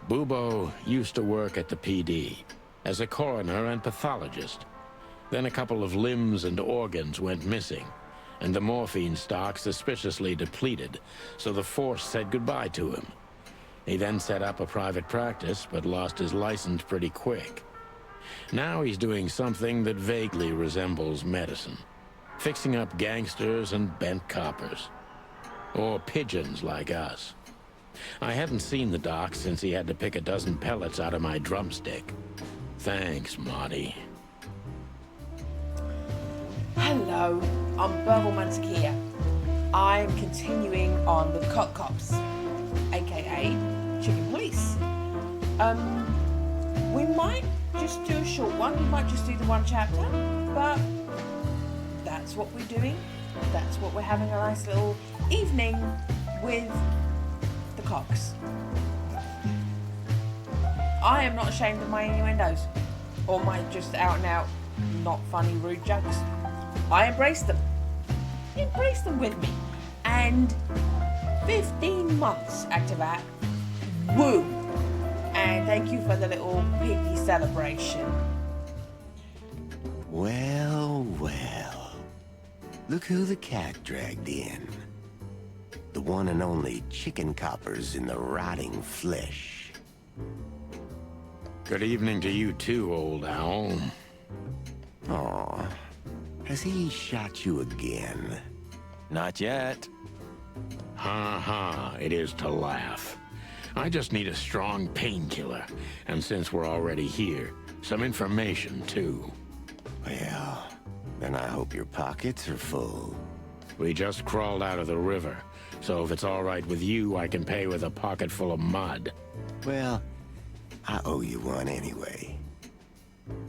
Bubo used to work at the PD as a coroner and pathologist. Then a couple of limbs and organs went missing, and the morphine stock suspiciously depleted, so the force said goodbye to him. He then set up a private practice, but lost his license pretty quick. Now he's doing something that vaguely resembles medicine, fixing up gangsters and bent coppers. Or pigeons like us. I hadn't seen the doc since he had to pick a dozen pellets out of my drumstick. Thanks, Marty. Hello, I'm Burble Mantequilla. I'm continuing on with Cop Cops, aka Chicken Police. We might just do a short one, we might just do the one chapter, but that's what we're doing. That's what we're having a nice little evening with the Cops. I am not ashamed of my innuendos or my just out and out not funny rude jokes. I embrace them. Embrace them with me. And 15 months after that, woo! And thank you for the little piggy celebration. Well, well. Look who the cat dragged in. The one and only chicken coppers in the rotting flesh. Good evening to you too, old owl. Aw, has he shot you again? Not yet. Ha ha, it is to laugh. I just need a strong painkiller, and since we're already here, some information too. Well, then I hope your pockets are full. We just crawled out of the river, so if it's all right with you, I can pay with a pocket full of mud. Well, I owe you one anyway.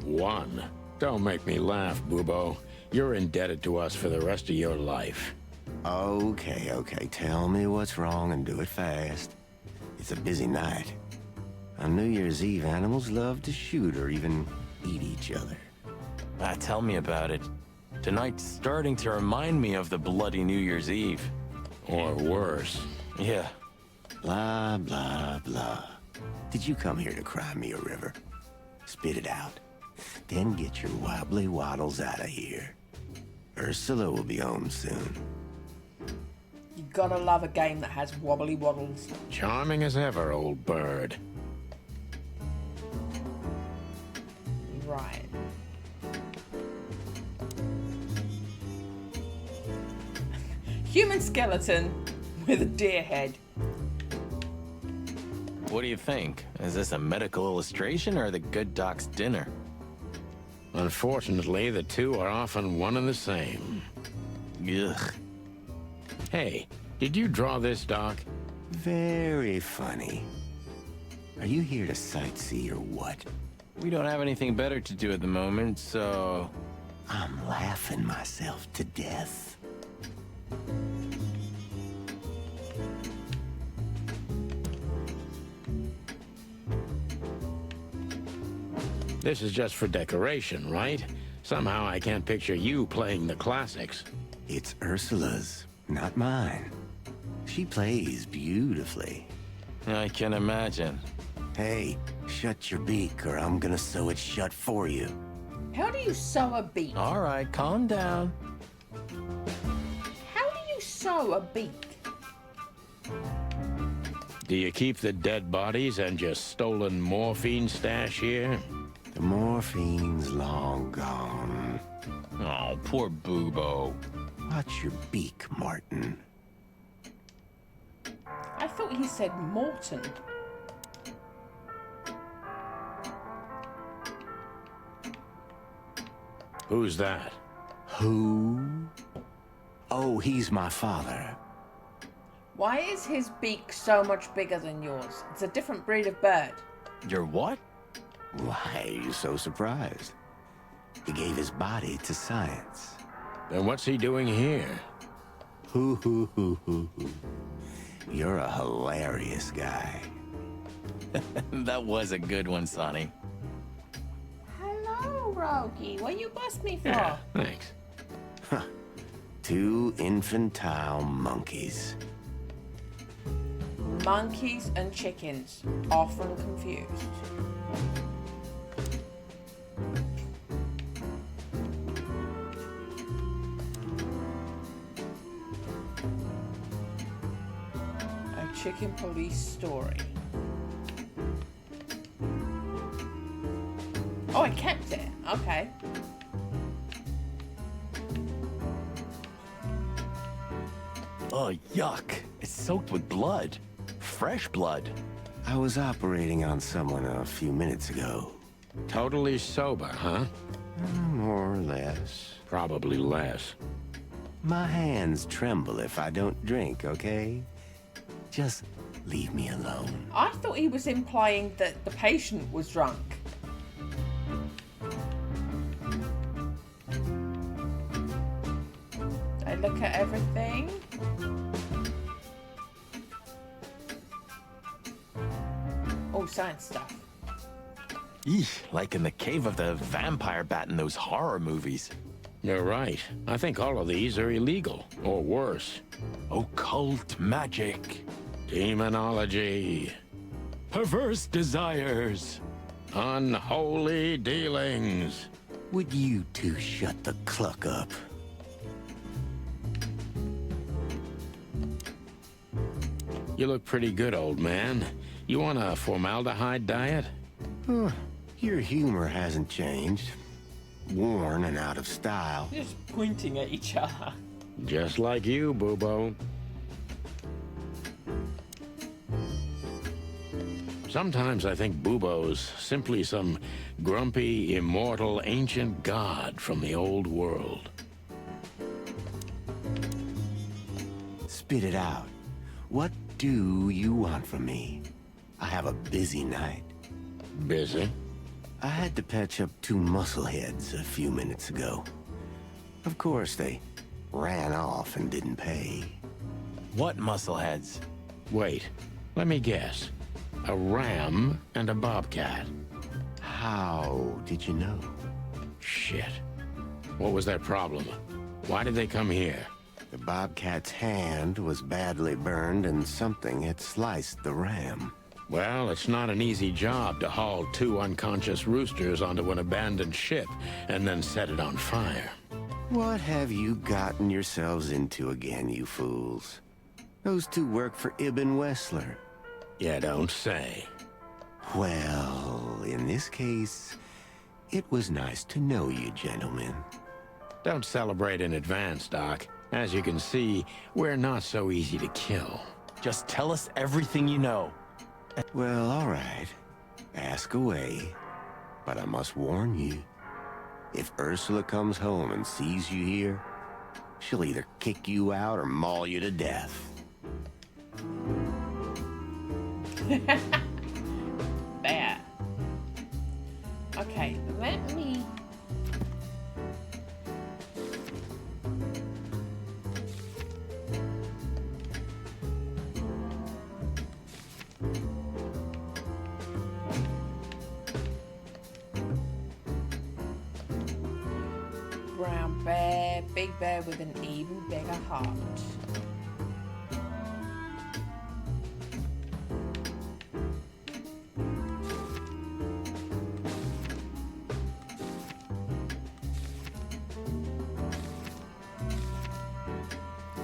One? Don't make me laugh, Bubo. You're indebted to us for the rest of your life. Okay, okay, tell me what's wrong and do it fast. It's a busy night. On New Year's Eve, animals love to shoot or even eat each other. Tell me about it. Tonight's starting to remind me of the bloody New Year's Eve. Or worse. Yeah. Blah, blah, blah. Did you come here to cry me a river? Spit it out. Then get your wobbly waddles out of here. Ursula will be home soon. You gotta love a game that has wobbly waddles. Charming as ever, old bird. Right. Human skeleton with a deer head. What do you think? Is this a medical illustration or the good doc's dinner? Unfortunately, the two are often one and the same. Ugh. Hey, did you draw this, Doc? Very funny. Are you here to sightsee or what? We don't have anything better to do at the moment, so... I'm laughing myself to death. This is just for decoration, right? Somehow I can't picture you playing the classics. It's Ursula's, not mine. She plays beautifully. I can imagine. Hey, shut your beak or I'm gonna sew it shut for you. How do you sew a beak? All right, calm down. How do you sew a beak? Do you keep the dead bodies and your stolen morphine stash here? The morphine's long gone. Oh, poor Bubo. Watch your beak, Martin. I thought he said Morton. Who's that? Who? Oh, he's my father. Why is his beak so much bigger than yours? It's a different breed of bird. You're what? Why are you so surprised? He gave his body to science. Then what's he doing here? Hoo hoo hoo hoo hoo. You're a hilarious guy. That was a good one, Sonny. Hello, Rogie. What you bust me for? Yeah, thanks. Two infantile monkeys. Monkeys and chickens, often confused. A chicken police story. Oh, I kept it. Okay. Oh, yuck. It's soaked with blood. Fresh blood. I was operating on someone a few minutes ago. Totally sober, huh? More or less. Probably less. My hands tremble if I don't drink, okay? Just leave me alone. I thought he was implying that the patient was drunk. I look at everything. Oh, science stuff. Eesh, like in the cave of the vampire bat in those horror movies. You're right. I think all of these are illegal, or worse. Occult magic. Demonology. Perverse desires. Unholy dealings. Would you two shut the cluck up? You look pretty good, old man. You want a formaldehyde diet? Your humor hasn't changed. Worn and out of style. Just pointing at each other. Just like you, Boobo. Sometimes I think Boobo's simply some grumpy, immortal, ancient god from the old world. Spit it out. What do you want from me? I have a busy night. Busy? I had to patch up 2 muscleheads a few minutes ago. Of course, they ran off and didn't pay. What muscleheads? Wait, let me guess. A ram and a bobcat. How did you know? Shit. What was their problem? Why did they come here? The bobcat's hand was badly burned and something had sliced the ram. Well, it's not an easy job to haul 2 unconscious roosters onto an abandoned ship and then set it on fire. What have you gotten yourselves into again, you fools? Those 2 work for Ibn Wessler. You don't say. Well, in this case, it was nice to know you, gentlemen. Don't celebrate in advance, Doc. As you can see, we're not so easy to kill. Just tell us everything you know. Well, all right. Ask away. But I must warn you. If Ursula comes home and sees you here, she'll either kick you out or maul you to death. There. Okay, let me... Brown bear, big bear with an even bigger heart.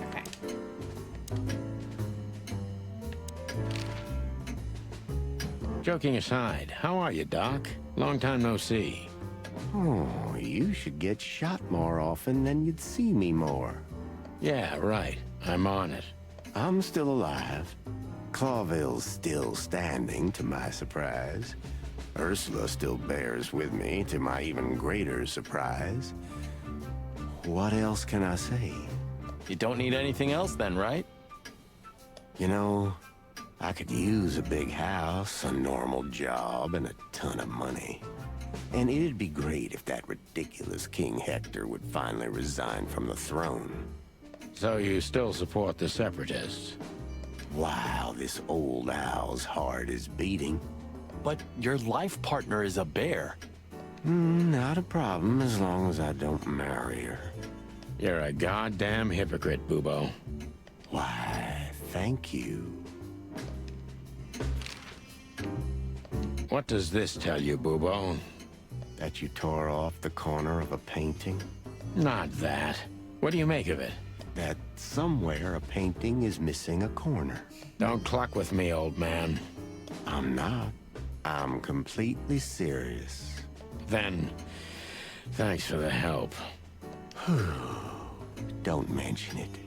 Okay. Joking aside, how are you, Doc? Long time no see. Oh, you should get shot more often, then you'd see me more. Yeah, right. I'm on it. I'm still alive. Clawville's still standing, to my surprise. Ursula still bears with me, to my even greater surprise. What else can I say? You don't need anything else then, right? You know, I could use a big house, a normal job, and a ton of money. And it'd be great if that ridiculous King Hector would finally resign from the throne. So you still support the Separatists? Wow, this old owl's heart is beating. But your life partner is a bear. Not a problem as long as I don't marry her. You're a goddamn hypocrite, Boobo. Why, thank you. What does this tell you, Bubo? That you tore off the corner of a painting? Not that. What do you make of it? That somewhere a painting is missing a corner. Don't cluck with me, old man. I'm not. I'm completely serious. Then, thanks for the help. Don't mention it.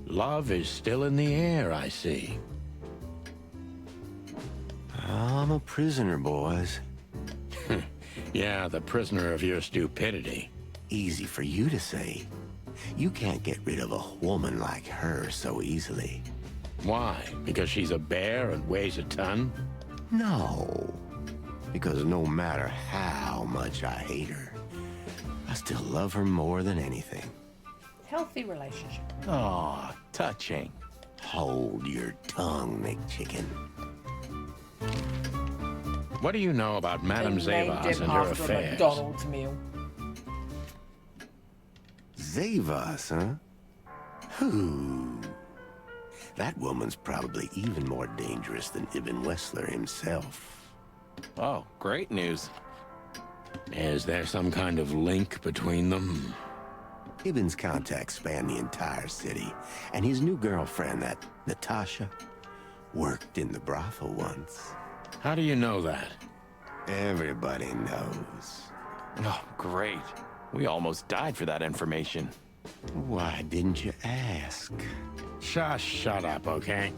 Love is still in the air, I see. I'm a prisoner, boys. Yeah, the prisoner of your stupidity. Easy for you to say. You can't get rid of a woman like her so easily. Why? Because she's a bear and weighs a ton? No. Because no matter how much I hate her, I still love her more than anything. Healthy relationship. Aw, touching. Hold your tongue, McChicken. What do you know about Madame They named Zavas him and her after a affairs? McDonald's meal. Zavas, huh? Who? That woman's probably even more dangerous than Ibn Wessler himself. Oh, great news. Is there some kind of link between them? Ibn's contacts span the entire city, and his new girlfriend, that Natasha, worked in the brothel once. How do you know that? Everybody knows. Oh, great. We almost died for that information. Why didn't you ask? Shush, shut up, okay?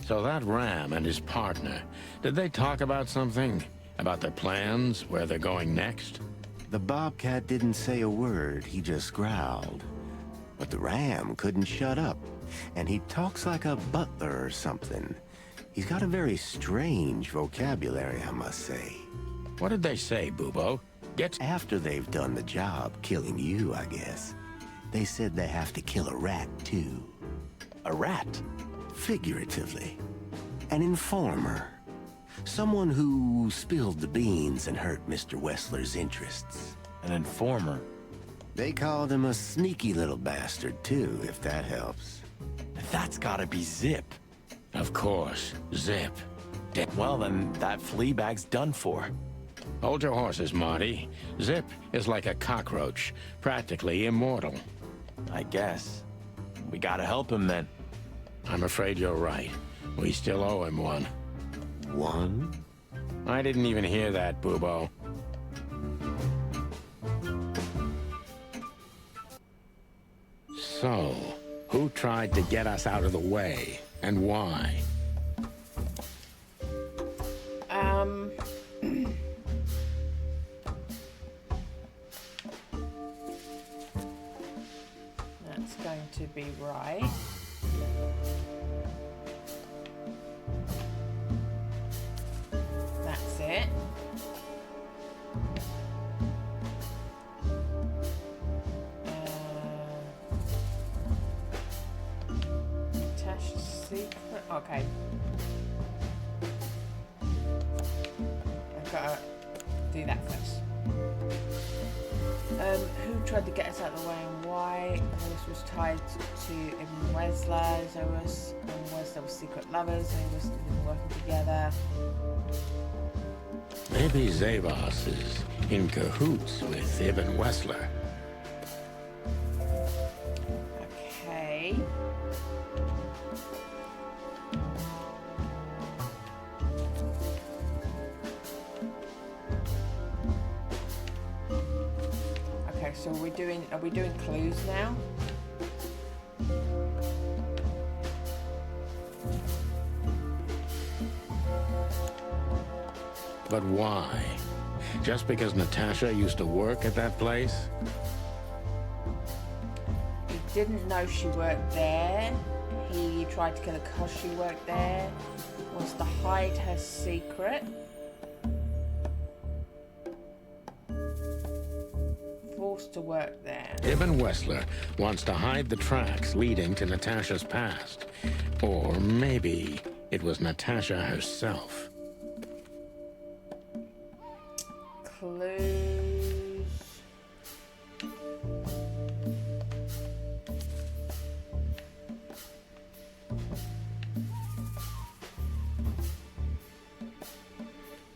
So that Ram and his partner, did they talk about something? About their plans, where they're going next? The Bobcat didn't say a word, he just growled. But the Ram couldn't shut up, and he talks like a butler or something. He's got a very strange vocabulary, I must say. What did they say, Bubo? Get... After they've done the job killing you, I guess, they said they have to kill a rat, too. A rat? Figuratively. An informer. Someone who spilled the beans and hurt Mr. Wessler's interests. An informer? They called him a sneaky little bastard, too, if that helps. That's gotta be Zip. Of course, Zip. Well, then that flea bag's done for. Hold your horses, Marty. Zip is like a cockroach, practically immortal. I guess. We gotta help him then. I'm afraid you're right. We still owe him one. One? I didn't even hear that, Bubo. So, who tried to get us out of the way, and why? That's going to be right. That's it. Tasha's secret. Okay. I've got to do that first. Who tried to get us out of the way and why? Zoas was tied to Ibn Wessler. Zoas and Wessler were secret lovers. They were working together. Maybe Zavas is in cahoots with Ibn Wessler. Okay. Okay, so are we doing clues now? But why? Just because Natasha used to work at that place? He didn't know she worked there. He tried to kill her because she worked there. Wants to hide her secret. Forced to work there. Ibn Wessler wants to hide the tracks leading to Natasha's past. Or maybe it was Natasha herself. Clues.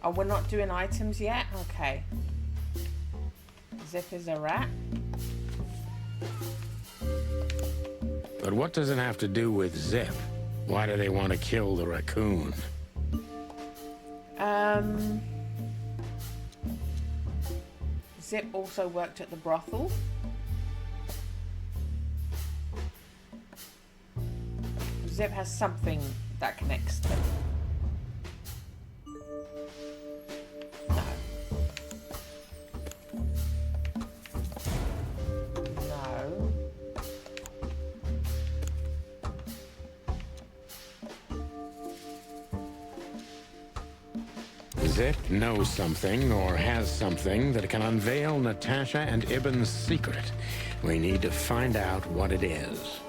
Oh, we're not doing items yet? Okay. Zip is a rat. But what does it have to do with Zip? Why do they want to kill the raccoon? Zip also worked at the brothel. Zip has something that connects them. No. No. Zip knows something or has something that can unveil Natasha and Ibn's secret. We need to find out what it is.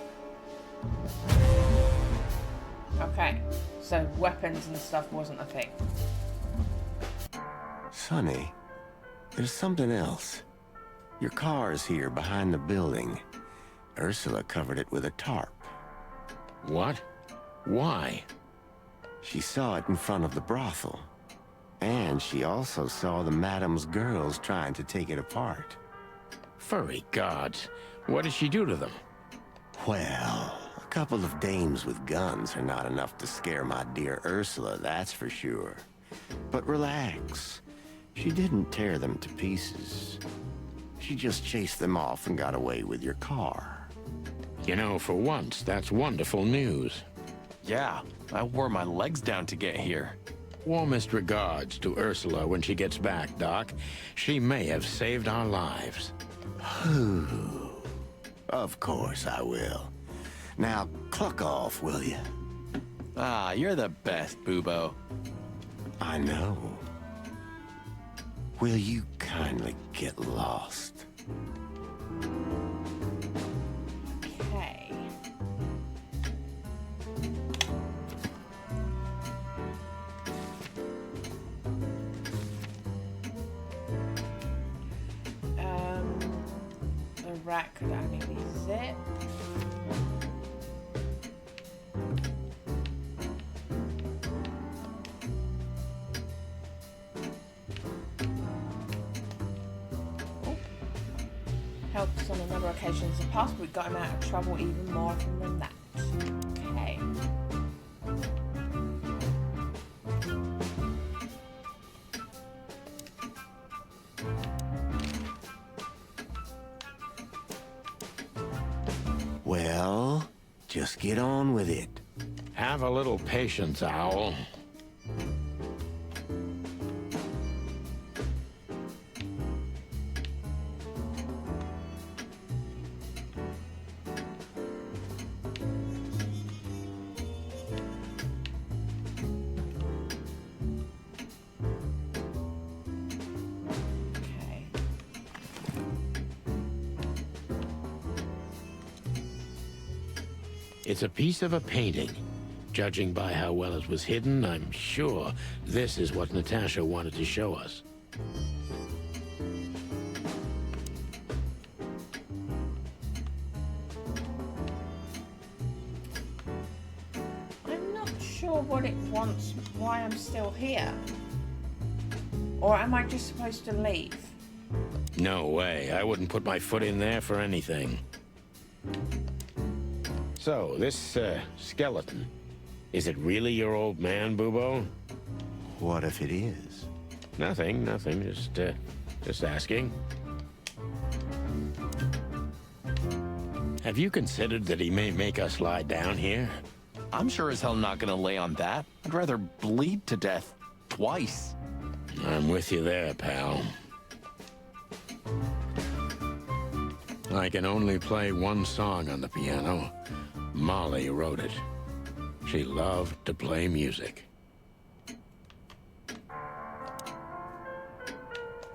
Okay, so weapons and stuff wasn't a thing. Sonny, there's something else. Your car is here behind the building. Ursula covered it with a tarp. What? Why? She saw it in front of the brothel. And she also saw the madam's girls trying to take it apart. Furry gods. What did she do to them? Well, a couple of dames with guns are not enough to scare my dear Ursula, that's for sure. But relax. She didn't tear them to pieces. She just chased them off and got away with your car. You know, for once, that's wonderful news. Yeah, I wore my legs down to get here. Warmest regards to Ursula when she gets back, Doc. She may have saved our lives. Of course I will. Now, cluck off, will you? Ah, you're the best, Bubo. I know. Will you kindly get lost? Okay. The rat could only be Zip. Helped us on a number of occasions in the past, but we got him out of trouble even more often than that. Okay. Well, just get on with it. Have a little patience, Owl. Okay. It's a piece of a painting. Judging by how well it was hidden, I'm sure this is what Natasha wanted to show us. I'm not sure what it wants, why I'm still here. Or am I just supposed to leave? No way. I wouldn't put my foot in there for anything. So, this, skeleton. Is it really your old man, Bubo? What if it is? Nothing. Just asking. Have you considered that he may make us lie down here? I'm sure as hell not gonna lay on that. I'd rather bleed to death twice. I'm with you there, pal. I can only play one song on the piano. Molly wrote it. She loved to play music.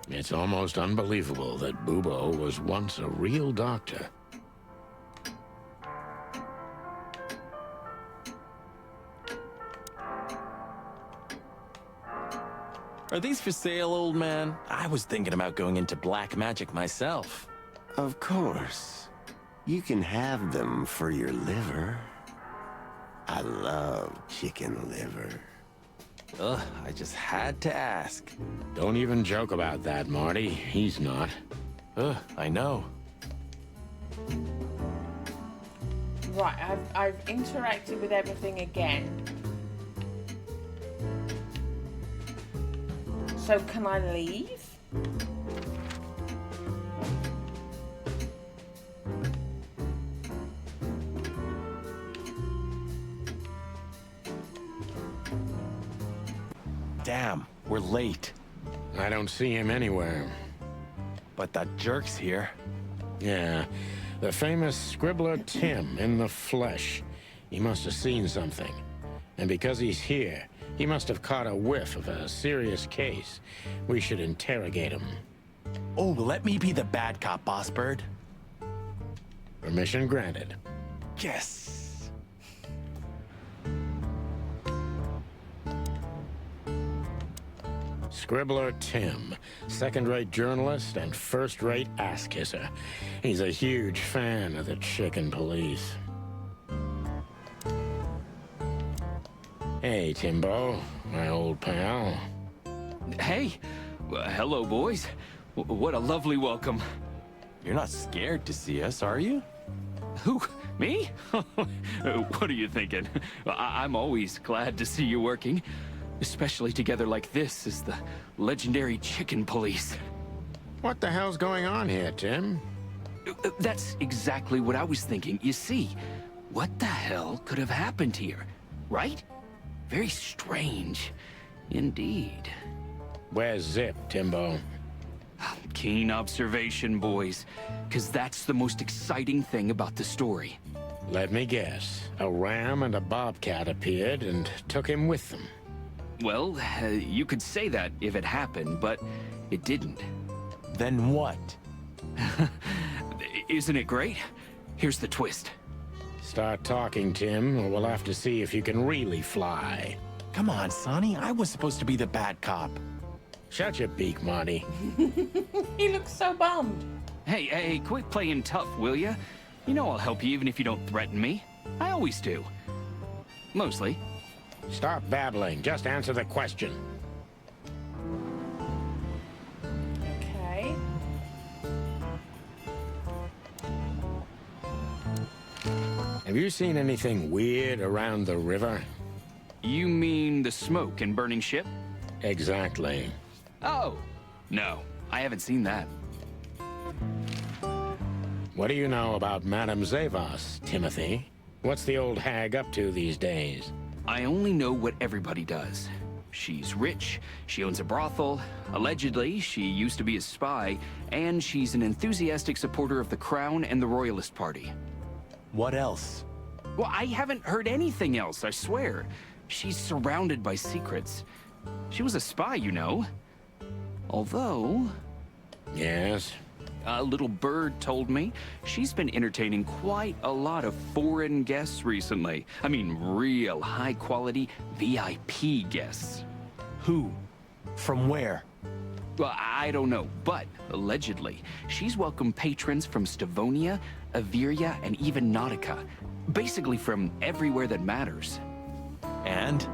It's almost unbelievable that Bubo was once a real doctor. Are these for sale, old man? I was thinking about going into black magic myself. Of course. You can have them for your liver. I love chicken liver. Ugh, I just had to ask. Don't even joke about that, Marty. He's not. Ugh, I know. Right, I've interacted with everything again. So can I leave? Damn, we're late. I don't see him anywhere. But that jerk's here. Yeah, the famous scribbler Tim in the flesh. He must have seen something. And because he's here, he must have caught a whiff of a serious case. We should interrogate him. Oh, let me be the bad cop, Boss Bird. Permission granted. Yes. Scribbler Tim, second-rate journalist and first-rate ass-kisser. He's a huge fan of the chicken police. Hey, Timbo, my old pal. Hey, hello, boys. What a lovely welcome. You're not scared to see us, are you? Who? Me? What are you thinking? I'm always glad to see you working. Especially together like this as the legendary chicken police. What the hell's going on here, Tim? That's exactly what I was thinking. You see, what the hell could have happened here, right? Very strange, indeed. Where's Zip, Timbo? Keen observation, boys, because that's the most exciting thing about the story. Let me guess. A ram and a bobcat appeared and took him with them. Well, you could say that if it happened, but it didn't. Then what? Isn't it great? Here's the twist. Start talking, Tim, or we'll have to see if you can really fly. Come on, Sonny. I was supposed to be the bad cop. Shut your beak, Marty. He looks so bummed. Hey, quit playing tough, will ya? You know I'll help you even if you don't threaten me. I always do. Mostly. Stop babbling. Just answer the question. Okay. Have you seen anything weird around the river? You mean the smoke and burning ship? Exactly. Oh, no. I haven't seen that. What do you know about Madame Zavos, Timothy? What's the old hag up to these days? I only know what everybody does. She's rich, she owns a brothel, allegedly she used to be a spy, and she's an enthusiastic supporter of the Crown and the Royalist Party. What else? Well, I haven't heard anything else, I swear. She's surrounded by secrets. She was a spy, you know. Although, Yes? a little bird told me she's been entertaining quite a lot of foreign guests recently. I mean, real high-quality VIP guests. Who? From where? Well, I don't know, but allegedly, she's welcomed patrons from Stavonia, Averia, and even Nautica. Basically from everywhere that matters. And?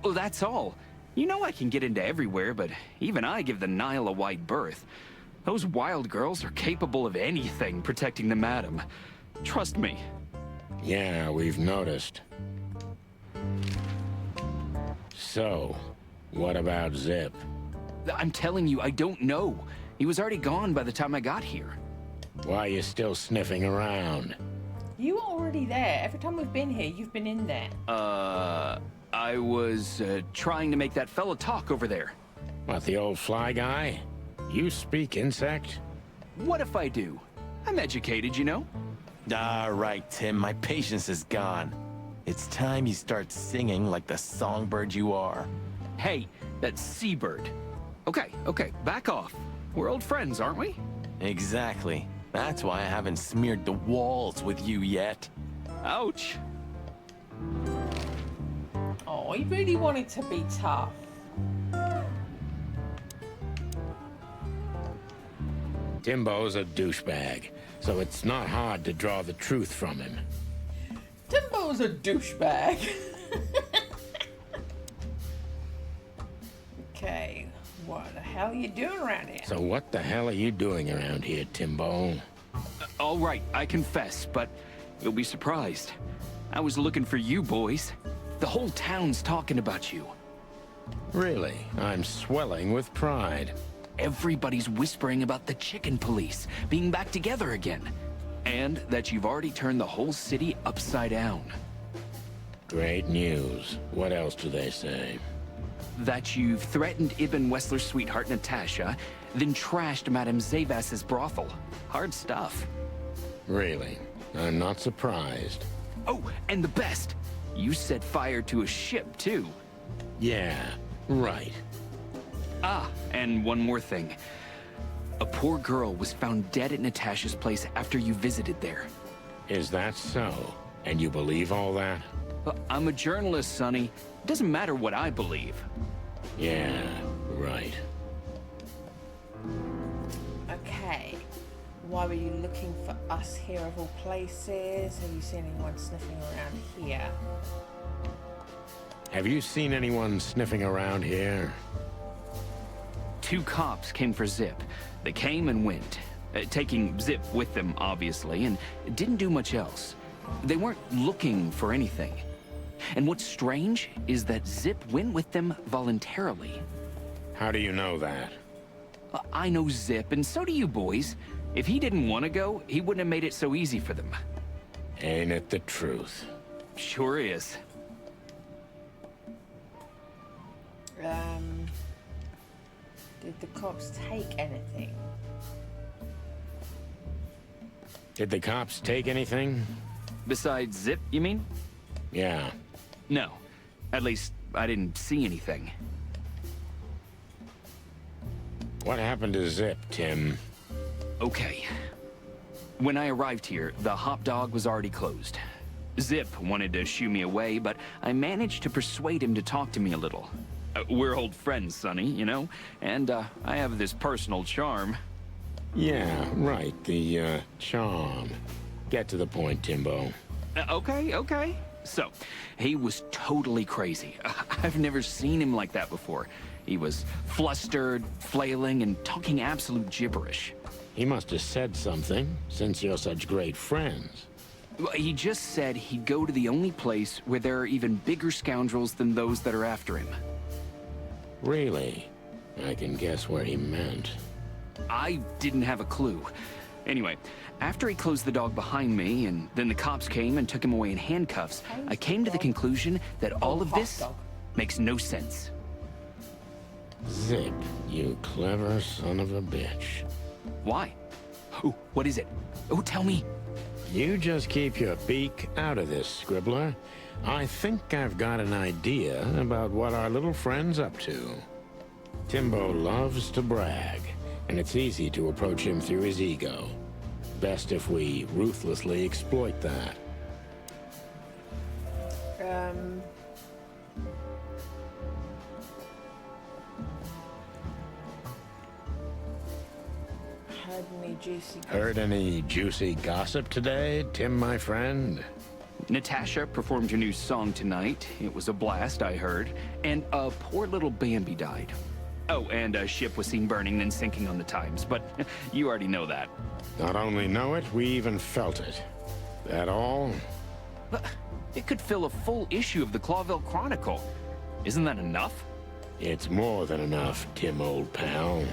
Well, that's all. You know I can get into everywhere, but even I give the Nile a wide berth. Those wild girls are capable of anything protecting the madam. Trust me. Yeah, we've noticed. So, what about Zip? I'm telling you, I don't know. He was already gone by the time I got here. Why are you still sniffing around? You were already there. Every time we've been here, you've been in there. I was trying to make that fella talk over there. What, the old fly guy? You speak insect? What if I do? I'm educated, you know? All right, Tim, my patience is gone. It's time you start singing like the songbird you are. Hey, that's Seabird. Okay, back off. We're old friends, aren't we? Exactly. That's why I haven't smeared the walls with you yet. Ouch. Oh, he really wanted to be tough. Timbo's a douchebag, so it's not hard to draw the truth from him. Timbo's a douchebag. hell are you doing around here? So what the hell are you doing around here, Timbo? All right, I confess, but you'll be surprised. I was looking for you boys. The whole town's talking about you. Really? I'm swelling with pride. Everybody's whispering about the chicken police being back together again. And that you've already turned the whole city upside down. Great news. What else do they say? That you've threatened Ibn Wessler's sweetheart Natasha, then trashed Madame Zavas's brothel. Hard stuff. Really? I'm not surprised. Oh, and the best! You set fire to a ship, too. Yeah, right. Ah, and one more thing. A poor girl was found dead at Natasha's place after you visited there. Is that so? And you believe all that? I'm a journalist, Sonny. Doesn't matter what I believe. Yeah, right. Okay. Why were you looking for us here of all places? Have you seen anyone sniffing around here? Have you seen anyone sniffing around here? 2 cops came for Zip. They came and went, taking Zip with them, obviously, and didn't do much else. They weren't looking for anything. And what's strange is that Zip went with them voluntarily. How do you know that? I know Zip, and so do you boys. If he didn't want to go, he wouldn't have made it so easy for them. Ain't it the truth? Sure is. Did the cops take anything? Did the cops take anything? Besides Zip, you mean? Yeah. No. At least, I didn't see anything. What happened to Zip, Tim? Okay. When I arrived here, the hop dog was already closed. Zip wanted to shoo me away, but I managed to persuade him to talk to me a little. We're old friends, Sonny, you know? And, I have this personal charm. Yeah, right, the, charm. Get to the point, Timbo. Okay. So, he was totally crazy. I've never seen him like that before. He was flustered, flailing, and talking absolute gibberish. He must have said something, since you're such great friends. He just said he'd go to the only place where there are even bigger scoundrels than those that are after him. Really? I can guess what he meant. I didn't have a clue. Anyway, after he closed the dog behind me, and then the cops came and took him away in handcuffs, I came to the conclusion that all of this makes no sense. Zip, you clever son of a bitch. Why? Oh, what is it? Oh, tell me. You just keep your beak out of this, Scribbler. I think I've got an idea about what our little friend's up to. Timbo loves to brag, and it's easy to approach him through his ego. Best if we ruthlessly exploit that. Heard any juicy gossip today, Tim, my friend? Natasha performed your new song tonight. It was a blast, I heard. And a poor little Bambi died. Oh, and a ship was seen burning then sinking on the Times, but you already know that. Not only know it, we even felt it. That all? But it could fill a full issue of the Clawville Chronicle. Isn't that enough? It's more than enough, Tim, old pal.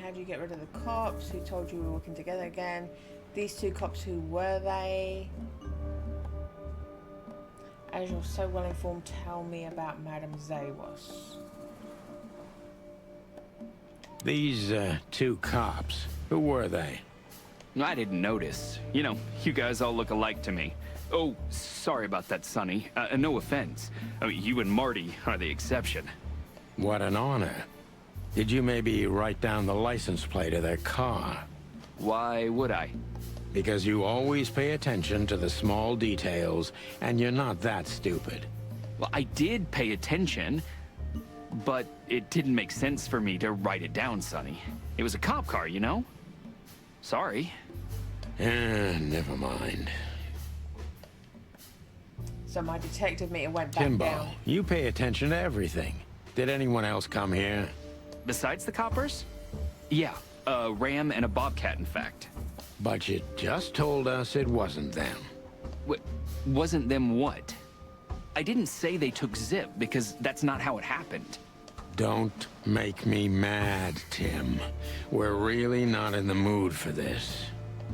How do you get rid of the cops? Who told you we were working together again? These 2 cops, who were they? As you're so well informed, tell me about Madame Zawas. These, 2 cops, who were they? I didn't notice. You know, you guys all look alike to me. Oh, sorry about that, Sonny. No offense. I mean, you and Marty are the exception. What an honor. Did you maybe write down the license plate of their car? Why would I? Because you always pay attention to the small details, and you're not that stupid. Well, I did pay attention, but it didn't make sense for me to write it down, Sonny. It was a cop car, you know? Sorry. Never mind. So my detective meter went back Timbo, down. you pay attention to everything. Did anyone else come here? Besides the coppers? Yeah, a ram and a bobcat, in fact. But you just told us it wasn't them. Wasn't them what? I didn't say they took Zip, because that's not how it happened. Don't make me mad, Tim. We're really not in the mood for this.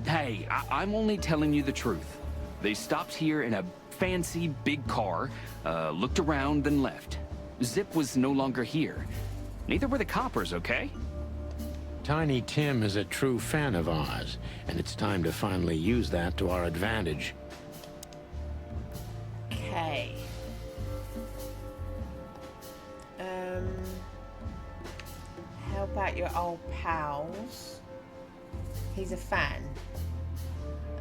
Hey, I'm only telling you the truth. They stopped here in a fancy big car, looked around, then left. Zip was no longer here. Neither were the coppers, okay? Tiny Tim is a true fan of ours, and it's time to finally use that to our advantage. Okay. How about your old pals? He's a fan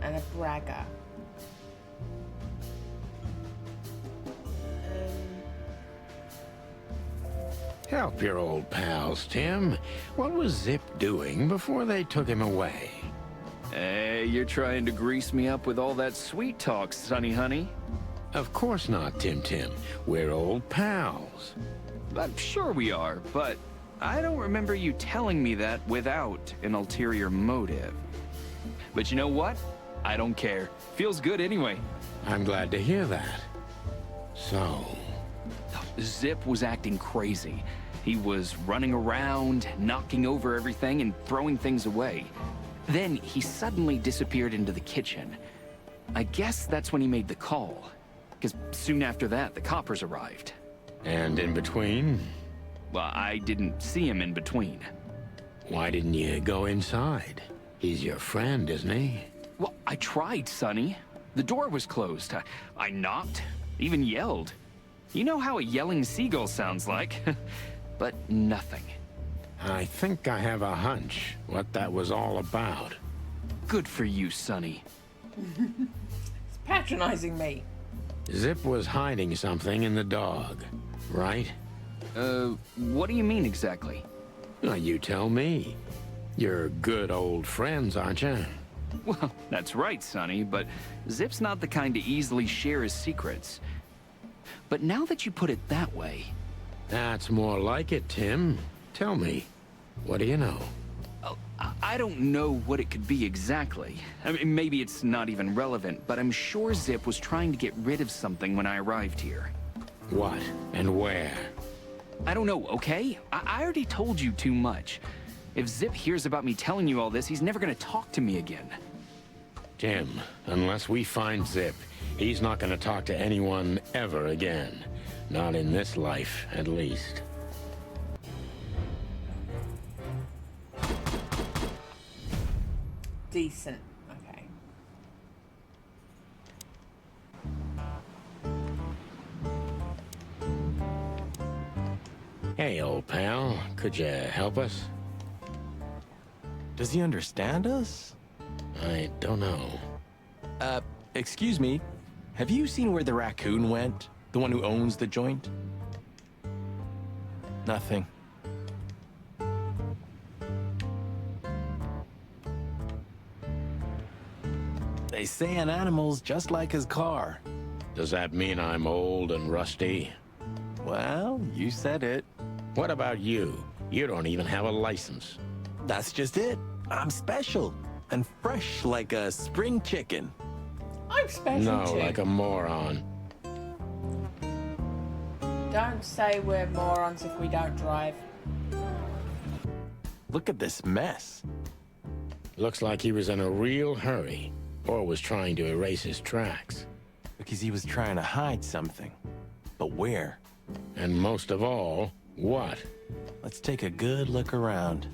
and a bragger. Help your old pals, Tim. What was Zip doing before they took him away? Hey, you're trying to grease me up with all that sweet talk, Sonny honey. Of course not, Tim. We're old pals. I'm sure we are, but I don't remember you telling me that without an ulterior motive. But you know what? I don't care. Feels good anyway. I'm glad to hear that. So, Zip was acting crazy. He was running around, knocking over everything and throwing things away. Then he suddenly disappeared into the kitchen. I guess that's when he made the call, because soon after that, the coppers arrived. and in between? Well, I didn't see him in between. Why didn't you go inside? He's your friend, isn't he? Well, I tried, Sonny. The door was closed. I knocked, even yelled. You know how a yelling seagull sounds like. But nothing. I think I have a hunch what that was all about. Good for you, Sonny. It's patronizing me. Zip was hiding something in the dog, right? What do you mean exactly? Well, you tell me. You're good old friends, aren't you? Well, that's right, Sonny, but Zip's not the kind to easily share his secrets. But now that you put it that way... That's more like it, Tim. Tell me, what do you know? Oh, I don't know what it could be exactly. I mean, maybe it's not even relevant, but I'm sure Zip was trying to get rid of something when I arrived here. What and where? I don't know, okay? I already told you too much. If Zip hears about me telling you all this, he's never gonna talk to me again. Tim, unless we find Zip, he's not going to talk to anyone ever again. Not in this life, at least. Decent. Okay. Hey, old pal, could you help us? Does he understand us? I don't know. Excuse me. Have you seen where the raccoon went? The one who owns the joint? Nothing. They say an animal's just like his car. Does that mean I'm old and rusty? Well, you said it. What about you? You don't even have a license. That's just it. I'm special and fresh like a spring chicken. I'm special No, too. like a moron. Don't say we're morons if we don't drive. Look at this mess. Looks like he was in a real hurry, or was trying to erase his tracks. Because he was trying to hide something. But where? And most of all, what? Let's take a good look around.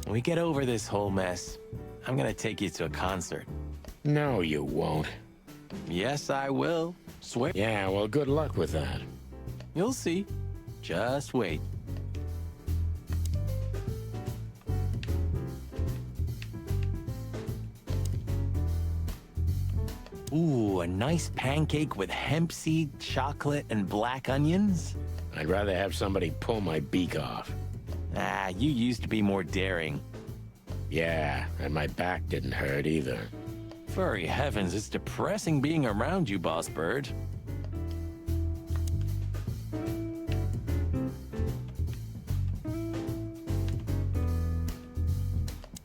When we get over this whole mess, I'm gonna take you to a concert. No, you won't. Yes, I will. Swear. Yeah, well, good luck with that. You'll see. Just wait. Ooh, a nice pancake with hemp seed, chocolate, and black onions? I'd rather have somebody pull my beak off. Ah, you used to be more daring. Yeah, and my back didn't hurt either. Furry heavens, it's depressing being around you, Boss Bird.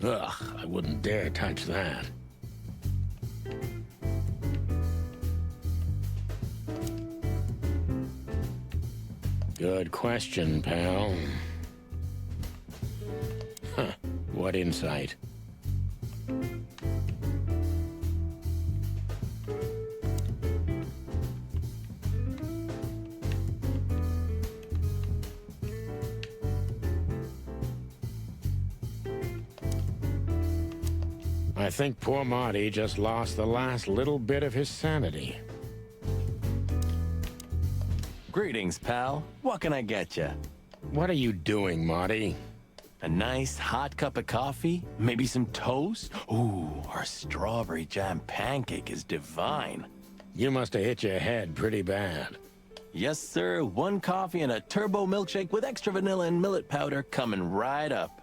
Ugh, I wouldn't dare touch that. Good question, pal. Huh, what insight? I think poor Marty just lost the last little bit of his sanity. Greetings, pal. What can I get you? What are you doing, Marty? A nice hot cup of coffee? Maybe some toast? Ooh, our strawberry jam pancake is divine. You must have hit your head pretty bad. Yes, sir. One coffee and a turbo milkshake with extra vanilla and millet powder coming right up.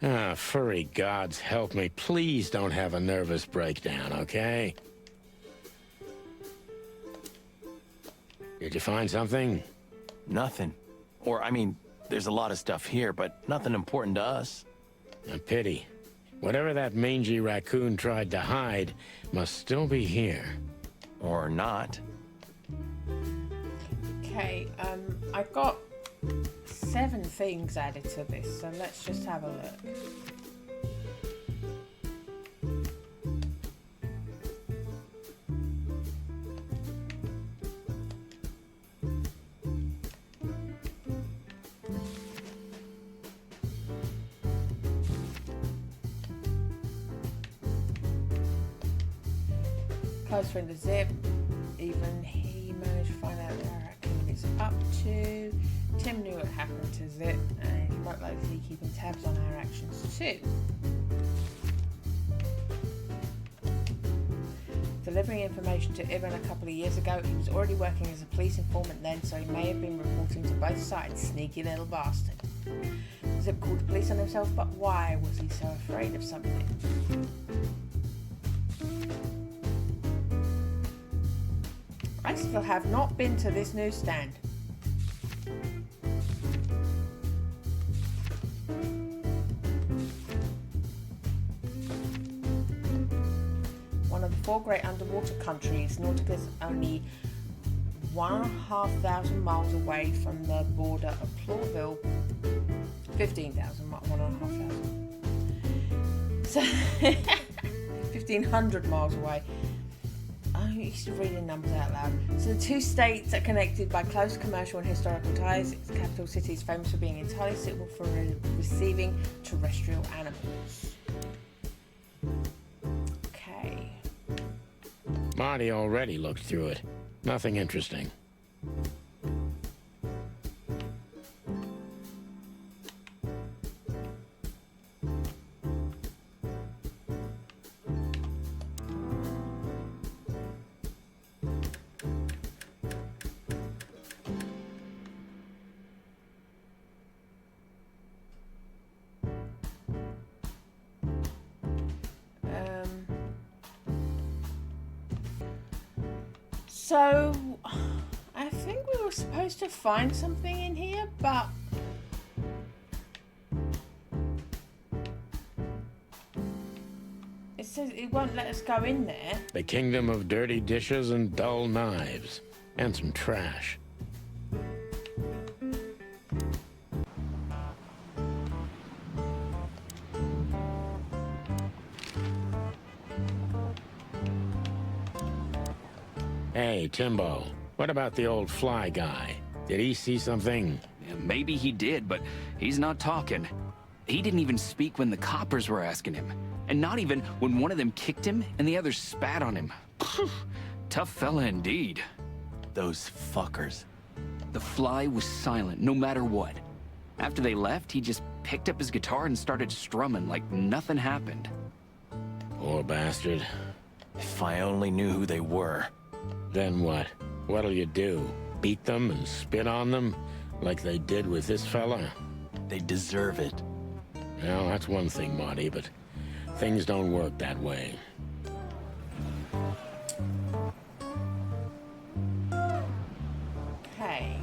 Ah, furry gods help me. Please don't have a nervous breakdown, okay? Did you find something? Nothing. Or, I mean, there's a lot of stuff here, but nothing important to us. A pity. Whatever that mangy raccoon tried to hide must still be here. Or not. Okay, I've got 7 things added to this, so let's just have a look. Close friend of Zip. Even he managed to find out where Raccoon is up to. Tim knew what happened to Zip, and he might likely be keeping tabs on our actions too. Delivering information to Ibn a couple of years ago, he was already working as a police informant then, so he may have been reporting to both sides. Sneaky little bastard. Zip called the police on himself, but why was he so afraid of something? I still have not been to this newsstand. One of the 4 great underwater countries, Nautica's only 1,500 miles away from the border of Plorville. 15,000 miles, 1,500. So, 1,500 miles away. I'm used to reading numbers out loud. So the 2 states are connected by close commercial and historical ties. Its capital city is famous for being entirely suitable for receiving terrestrial animals. Okay. Marty already looked through it. Nothing interesting. So, I think we were supposed to find something in here, but it says it won't let us go in there. The kingdom of dirty dishes and dull knives. And some trash. Hey, Timbo, what about the old fly guy? Did he see something? Yeah, maybe he did, but he's not talking. He didn't even speak when the coppers were asking him. And not even when one of them kicked him and the other spat on him. Tough fella indeed. Those fuckers. The fly was silent, no matter what. After they left, he just picked up his guitar and started strumming like nothing happened. Poor bastard. If I only knew who they were. Then what? What'll you do? Beat them and spit on them? Like they did with this fella? They deserve it. Well, that's one thing, Marty, but things don't work that way. Okay.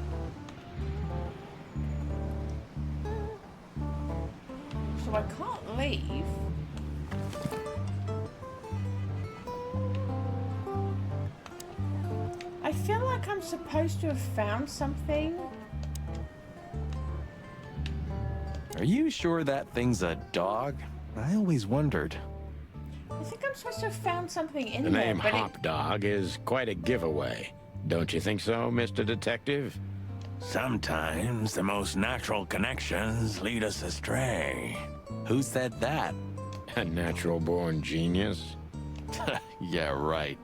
So I can't leave. I feel like I'm supposed to have found something. Are you sure that thing's a dog? I always wondered. I think I'm supposed to have found something in The there, name but Hop Dog is quite a giveaway. Don't you think so, Mr. Detective? Sometimes the most natural connections lead us astray. Who said that? A natural-born genius? Yeah, right.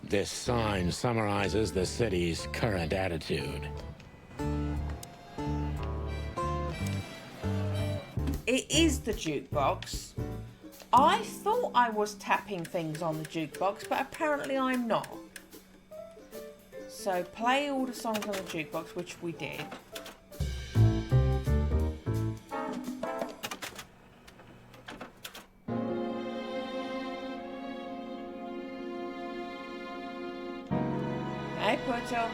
This sign summarizes the city's current attitude. it is the jukebox. I thought I was tapping things on the jukebox, but apparently I'm not. So play all the songs on the jukebox, which we did. Hey, Pucho.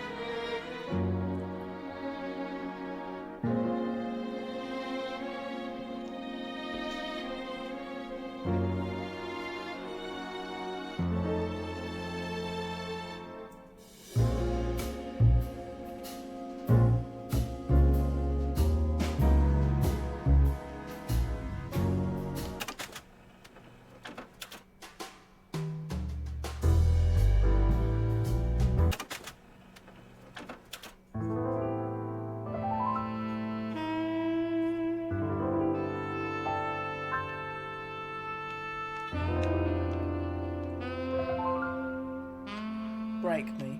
Break me.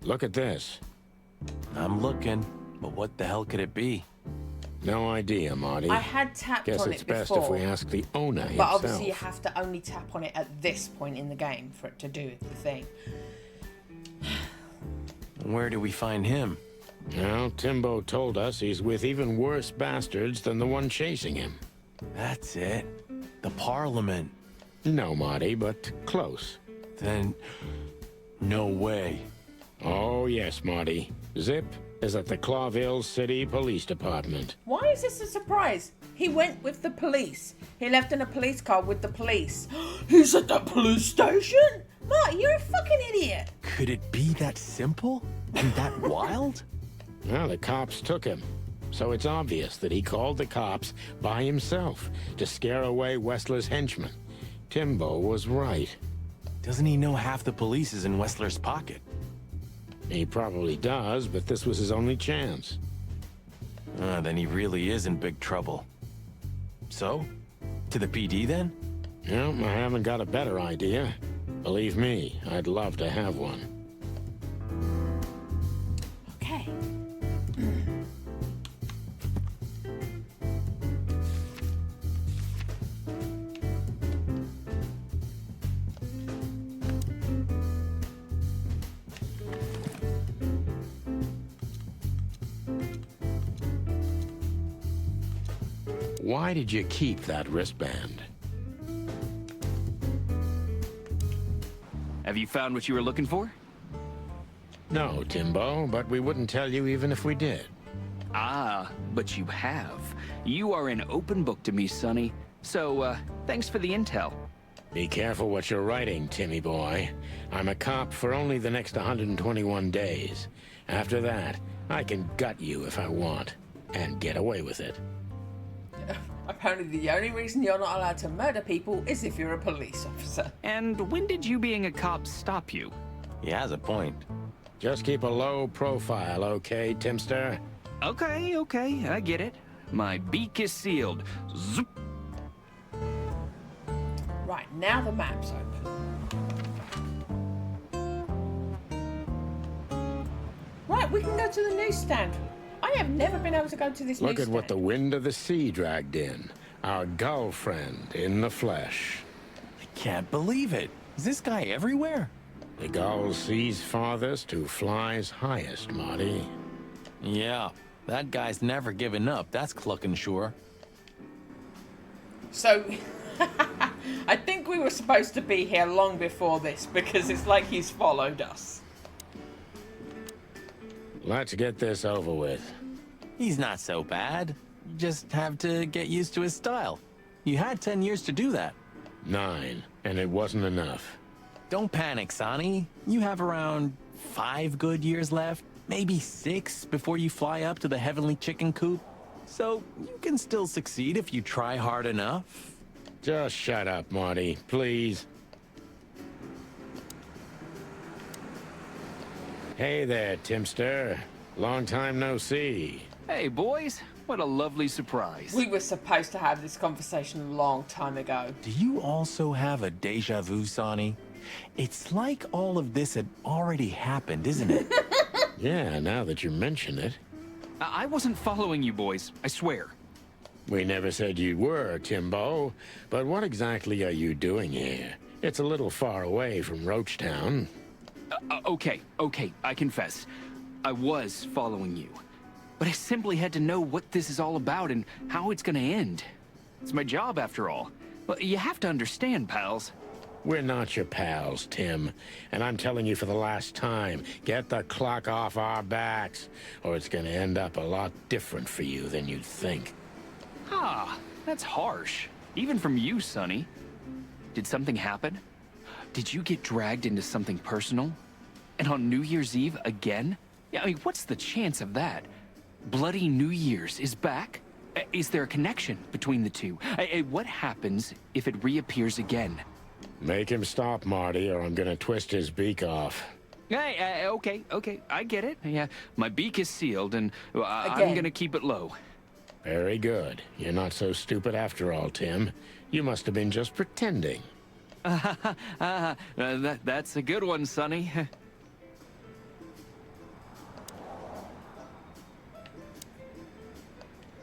Look at this. I'm looking, but what the hell could it be? No idea, Marty. I had tapped Guess on it's it best before, if we ask the owner but himself. obviously you have to only tap on it at this point in the game for it to do the thing. Where do we find him? Well, Timbo told us he's with even worse bastards than the one chasing him. That's it. The Parliament. No, Marty, but close. Then, no way. Oh, yes, Marty. Zip is at the Clawville City Police Department. Why is this a surprise? He went with the police. He left in a police car with the police. He's at the police station? Marty, you're a fucking idiot. Could it be that simple? And that wild? Well, the cops took him. So it's obvious that he called the cops by himself to scare away Wessler's henchmen. Timbo was right. Doesn't he know half the police is in Wessler's pocket? He probably does, but this was his only chance. Then he really is in big trouble. So? To the PD then? No, I haven't got a better idea. Believe me, I'd love to have one. Okay. Why did you keep that wristband? Have you found what you were looking for? No, Timbo, but we wouldn't tell you even if we did. Ah, but you have. You are an open book to me, Sonny. So, thanks for the intel. Be careful what you're writing, Timmy boy. I'm a cop for only the next 121 days. After that, I can gut you if I want, and get away with it. Apparently the only reason you're not allowed to murder people is if you're a police officer. And when did you being a cop stop you? He has a point. Just keep a low profile, okay, Timster? Okay, I get it. My beak is sealed. Zoop. Right, now the map's open. Right, Yeah, we can go to the newsstand. I have never been able to go to this Look at newsstand. what the wind of the sea dragged in. Our gull friend in the flesh. I can't believe it. Is this guy everywhere? The gull sees farthest who flies highest, Marty. Yeah, that guy's never given up. That's clucking sure. So, I think we were supposed to be here long before this because it's like he's followed us. Let's get this over with. He's not so bad. You just have to get used to his style. You had 10 years to do that. 9, and it wasn't enough. Don't panic, Sonny. You have around 5 good years left, maybe 6 before you fly up to the heavenly chicken coop. So you can still succeed if you try hard enough. Just shut up, Marty, please. Hey there, Timster. Long time no see. Hey, boys. What a lovely surprise. We were supposed to have this conversation a long time ago. Do you also have a deja vu, Sonny? It's like all of this had already happened, isn't it? Yeah, now that you mention it. I wasn't following you, boys. I swear. We never said you were, Timbo. But what exactly are you doing here? It's a little far away from Roachtown. Okay, I confess. I was following you. But I simply had to know what this is all about and how it's gonna end. It's my job, after all. Well, you have to understand, pals. We're not your pals, Tim. And I'm telling you for the last time, get the clock off our backs, or it's gonna end up a lot different for you than you'd think. Ah, that's harsh. Even from you, Sonny. Did something happen? Did you get dragged into something personal? And on New Year's Eve again? Yeah, I mean, what's the chance of that? Bloody New Year's is back? Is there a connection between the two? What happens if it reappears again? Make him stop, Marty, or I'm gonna twist his beak off. Hey, okay, I get it. Yeah, my beak is sealed, and I'm Again. gonna keep it low. Very good. You're not so stupid after all, Tim. You must have been just pretending. That's a good one, Sonny.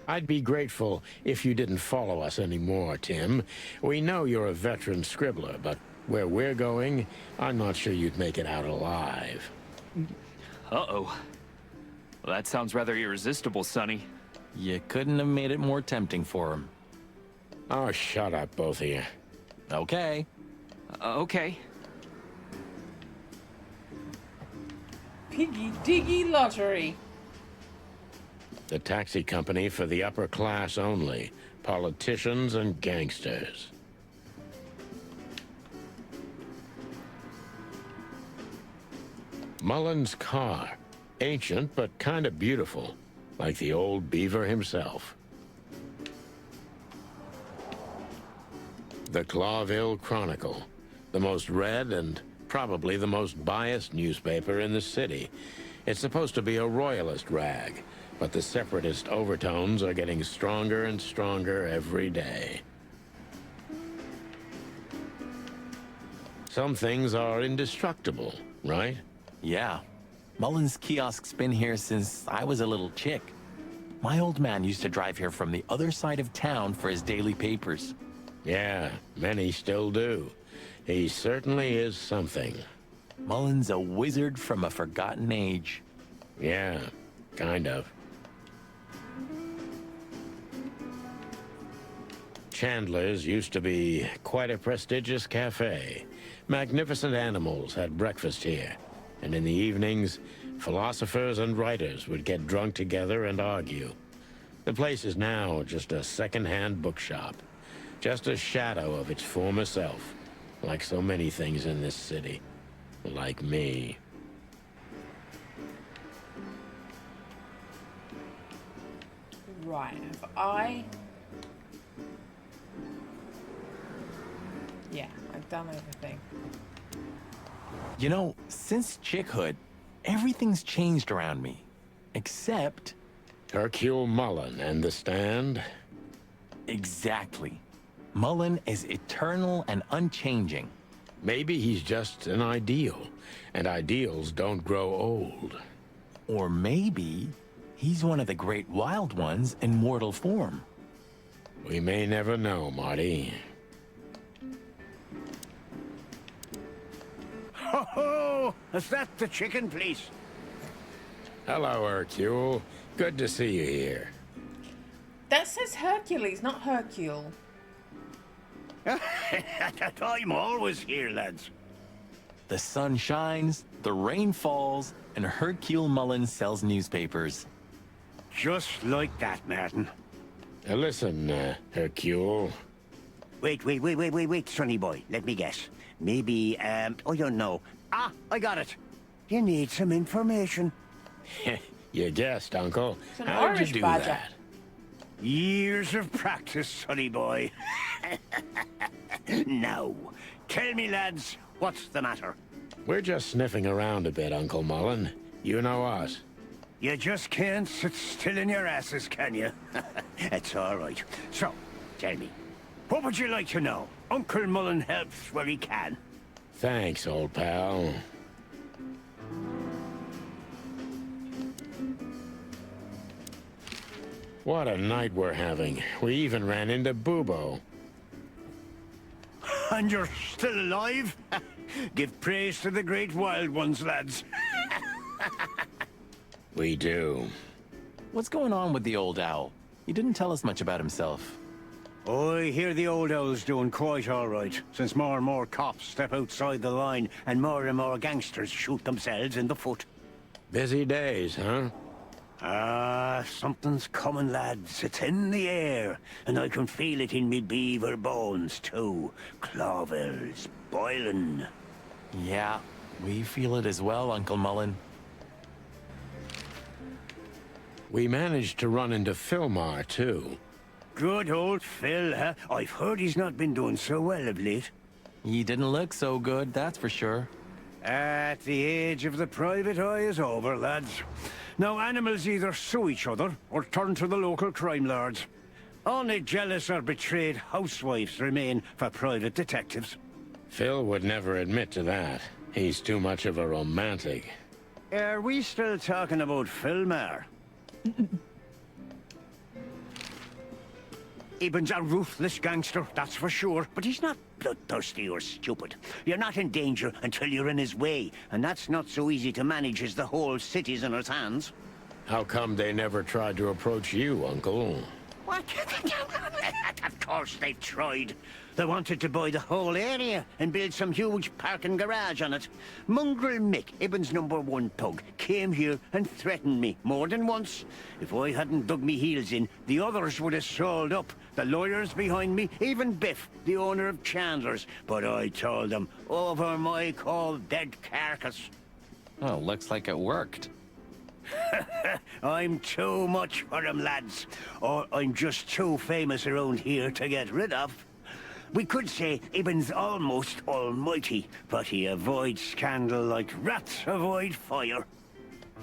I'd be grateful if you didn't follow us anymore, Tim. We know you're a veteran scribbler, but where we're going, I'm not sure you'd make it out alive. Uh-oh. Well, that sounds rather irresistible, Sonny. You couldn't have made it more tempting for him. Oh, shut up, both of you. Okay. Okay. Piggy Diggy Lottery. The taxi company for the upper class only. Politicians and gangsters. Mullen's car. Ancient, but kind of beautiful. Like the old beaver himself. The Clawville Chronicle. The most read and probably the most biased newspaper in the city. It's supposed to be a royalist rag, but the separatist overtones are getting stronger and stronger every day. Some things are indestructible, right? Yeah. Mullen's kiosk's been here since I was a little chick. My old man used to drive here from the other side of town for his daily papers. Yeah, many still do. He certainly is something. Mullen's a wizard from a forgotten age. Yeah, kind of. Chandler's used to be quite a prestigious cafe. Magnificent animals had breakfast here. And in the evenings, philosophers and writers would get drunk together and argue. The place is now just a second-hand bookshop. Just a shadow of its former self. Like so many things in this city. Like me. Right, have I... Yeah, I've done everything. You know, since chickhood, everything's changed around me. Except... Hercule Mullen and the Stand? Exactly. Mullen is eternal and unchanging. Maybe he's just an ideal, and ideals don't grow old. Or maybe he's one of the great wild ones in mortal form. We may never know, Marty. Ho ho! Is that the chicken, please? Hello, Hercule. Good to see you here. That says Hercules, not Hercule. I'm always here, lads. The sun shines, the rain falls, and Hercule Mullen sells newspapers. Just like that, Martin. Listen, Hercule. Wait, sonny boy. Let me guess. Maybe, I don't know. Ah, I got it. You need some information. You guessed, Uncle. It's an How did Irish you do badger. that? Years of practice, sonny boy. Now, tell me, lads, what's the matter? We're just sniffing around a bit, Uncle Mullen. You know us. You just can't sit still in your asses, can you? It's all right. So, tell me, what would you like to know? Uncle Mullen helps where he can. Thanks, old pal. What a night we're having. We even ran into Bubo. And you're still alive? Give praise to the great wild ones, lads. We do. What's going on with the old owl? He didn't tell us much about himself. I hear the old owl's doing quite all right, since more and more cops step outside the line and more gangsters shoot themselves in the foot. Busy days, huh? Ah, something's coming, lads. It's in the air, and I can feel it in me beaver bones, too. Clovel's boiling. Yeah, we feel it as well, Uncle Mullen. We managed to run into Philmar, too. Good old Phil, huh? I've heard he's not been doing so well of late. He didn't look so good, that's for sure. At the age of the private eye is over, lads. Now animals either sue each other or turn to the local crime lords. Only jealous or betrayed housewives remain for private detectives. Phil would never admit to that. He's too much of a romantic. Are we still talking about Philmar? Ibn's a ruthless gangster, that's for sure, but he's not bloodthirsty or stupid. You're not in danger until you're in his way, and that's not so easy to manage as the whole city's in his hands. How come they never tried to approach you, Uncle? What? Of course they've tried. They wanted to buy the whole area and build some huge parking garage on it. Mongrel Mick, Ibn's #1 thug, came here and threatened me more than once. If I hadn't dug me heels in, the others would have sold up. The lawyers behind me, even Biff, the owner of Chandler's. But I told them, over my cold dead carcass. Oh, looks like it worked. I'm too much for him, lads. Or I'm just too famous around here to get rid of. We could say Ibn's almost almighty, but he avoids scandal like rats avoid fire.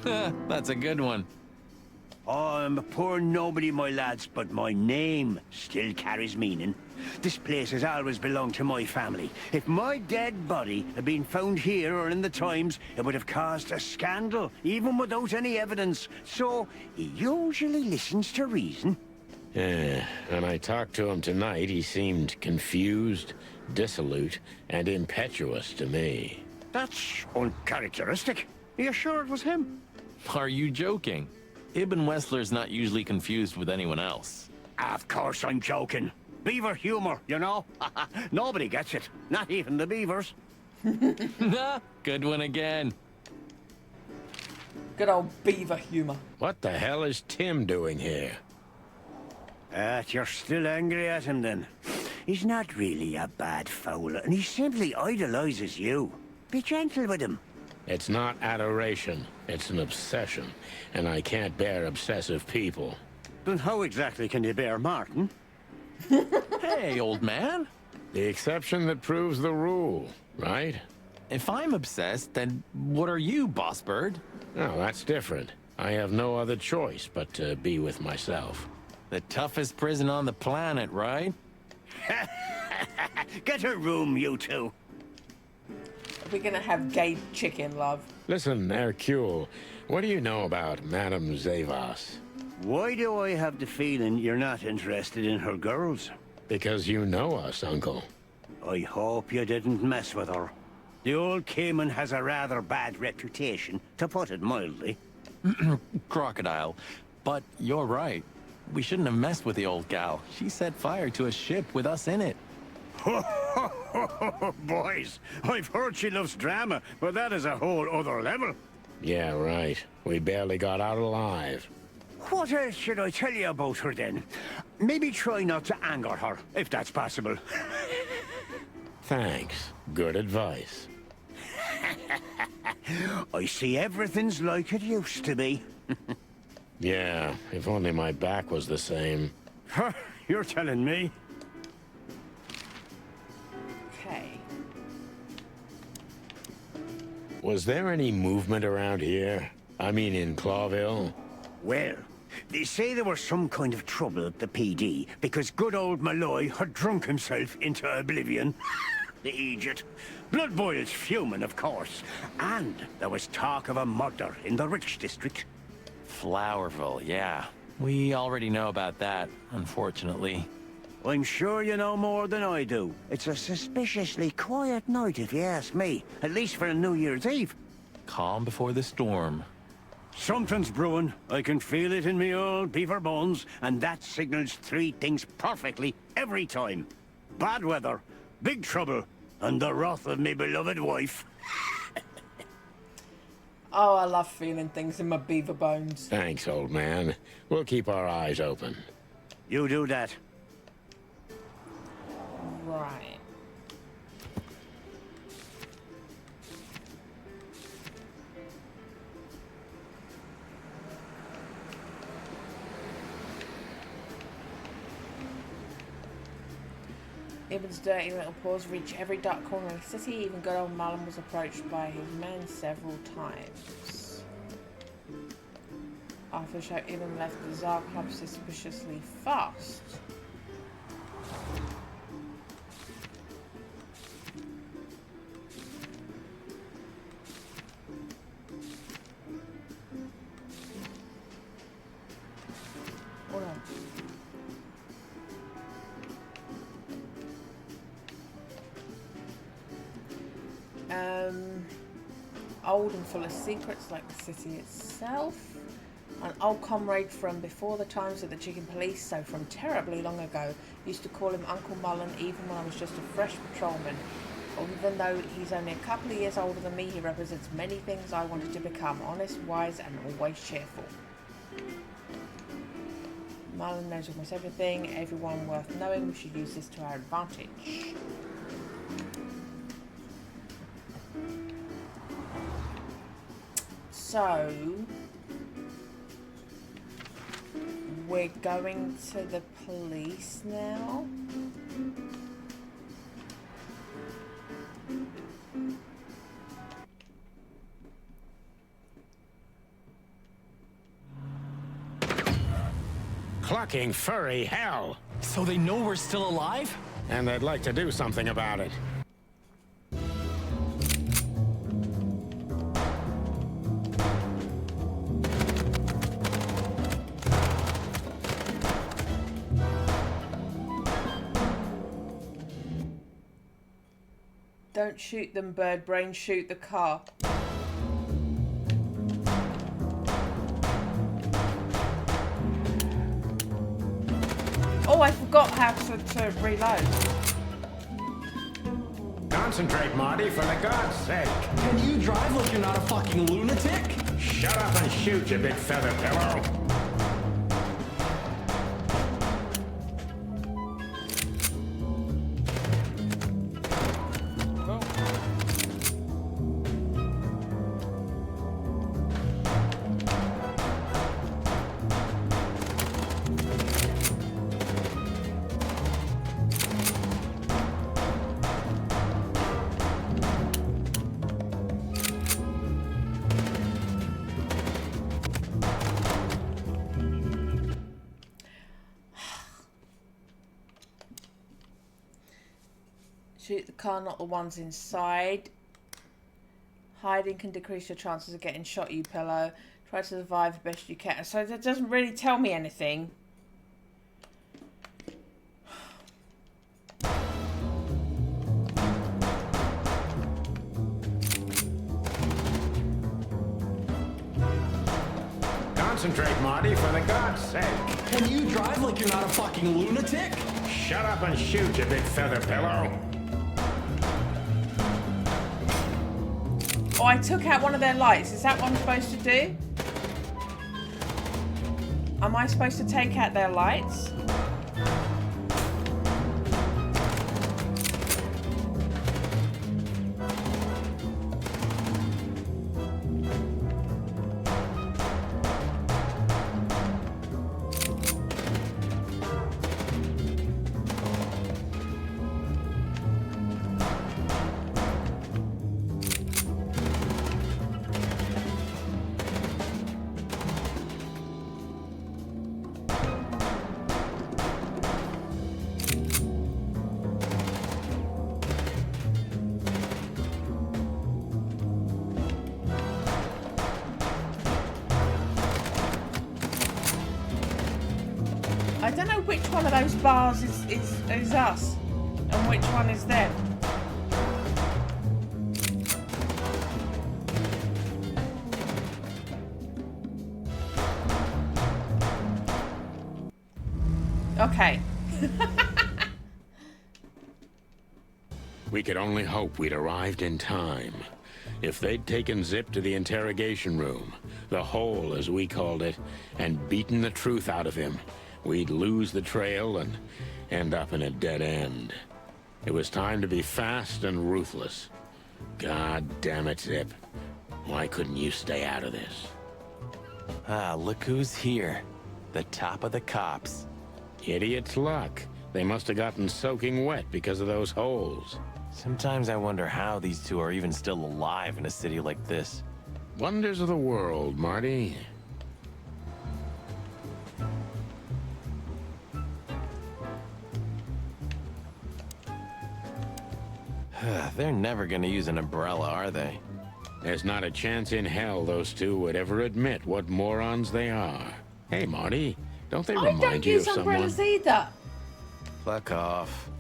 That's a good one. I'm a poor nobody, my lads, but my name still carries meaning. This place has always belonged to my family. If my dead body had been found here or in the Times, it would have caused a scandal, even without any evidence. So, he usually listens to reason. Yeah, when I talked to him tonight, he seemed confused, dissolute, and impetuous to me. That's uncharacteristic. Are you sure it was him? Are you joking? Ibn Wessler's not usually confused with anyone else. Of course I'm joking. Beaver humor, you know? Nobody gets it. Not even the beavers. Good one again. Good old beaver humour. What the hell is Tim doing here? You're still angry at him then? He's not really a bad fowler, and he simply idolizes you. Be gentle with him. It's not adoration, it's an obsession, and I can't bear obsessive people. Then how exactly can you bear Martin? Hey, old man. The exception that proves the rule, right? If I'm obsessed, then what are you, boss bird? No, that's different. I have no other choice but to be with myself. The toughest prison on the planet, right? Get a room, you two. We're gonna have gay chicken, love. Listen, Hercule, What do you know about Madame Zavas? Why do I have the feeling you're not interested in her girls? Because you know us, Uncle. I hope you didn't mess with her. The old Cayman has a rather bad reputation, to put it mildly. Crocodile. But you're right. We shouldn't have messed with the old gal. She set fire to a ship with us in it. Boys, I've heard she loves drama, but that is a whole other level. Yeah, right. We barely got out alive. What else should I tell you about her then? Maybe try not to anger her, if that's possible. Thanks. Good advice. I see everything's like it used to be. Yeah, if only my back was the same. You're telling me? Okay. Was there any movement around here? I mean, in Clawville? Well, they say there was some kind of trouble at the PD because good old Malloy had drunk himself into oblivion. The idiot. Blood boils fuming, of course. And there was talk of a murder in the Rich District. Flowerville, yeah. We already know about that, unfortunately. I'm sure you know more than I do. It's a suspiciously quiet night, if you ask me. At least for a New Year's Eve. Calm before the storm. Something's brewing. I can feel it in me old beaver bones, and that signals three things perfectly every time. Bad weather, big trouble, and the wrath of me beloved wife. Oh, I love feeling things in my beaver bones. Thanks, old man. We'll keep our eyes open. You do that. Right. Ibn's dirty little paws reach every dark corner of the city. Even good old Malin was approached by his men several times. After show, Ibn left the Tsar Club suspiciously fast. Hold on. Old and full of secrets like the city itself. An old comrade from before the times of the Chicken Police, so from terribly long ago. Used to call him Uncle Mullen even when I was just a fresh patrolman. Even though he's only a couple of years older than me, he represents many things I wanted to become. Honest, wise, and always cheerful. Mullen knows almost everything. Everyone worth knowing. We should use this to our advantage. So, we're going to the police now. Clucking furry hell! So they know we're still alive? And they'd like to do something about it. Don't shoot them, bird brain, shoot the car. Oh, I forgot how to reload. Concentrate, Marty, for the God's sake. Can you drive like you're not a fucking lunatic? Shut up and shoot, you big feather pillow. Shoot the car, not the ones inside. Hiding can decrease your chances of getting shot, you pillow. Try to survive the best you can. So that doesn't really tell me anything. Concentrate, Marty, for the God's sake. Can you drive like you're not a fucking lunatic? Shut up and shoot, you big feather pillow. Oh, I took out one of their lights. Is that what I'm supposed to do? Am I supposed to take out their lights? I don't know which one of those bars is us and which one is them. Okay. We could only hope we'd arrived in time. If they'd taken Zip to the interrogation room, the hole as we called it, and beaten the truth out of him, we'd lose the trail and end up in a dead end. It was time to be fast and ruthless. God damn it, Zip. Why couldn't you stay out of this? Ah, look who's here. The top of the cops. Idiot's luck. They must have gotten soaking wet because of those holes. Sometimes I wonder how these two are even still alive in a city like this. Wonders of the world, Marty. They're never gonna use an umbrella, are they? There's not a chance in hell those two would ever admit what morons they are. Hey, Marty, don't they I remind don't you of use someone? umbrellas either. Fuck off.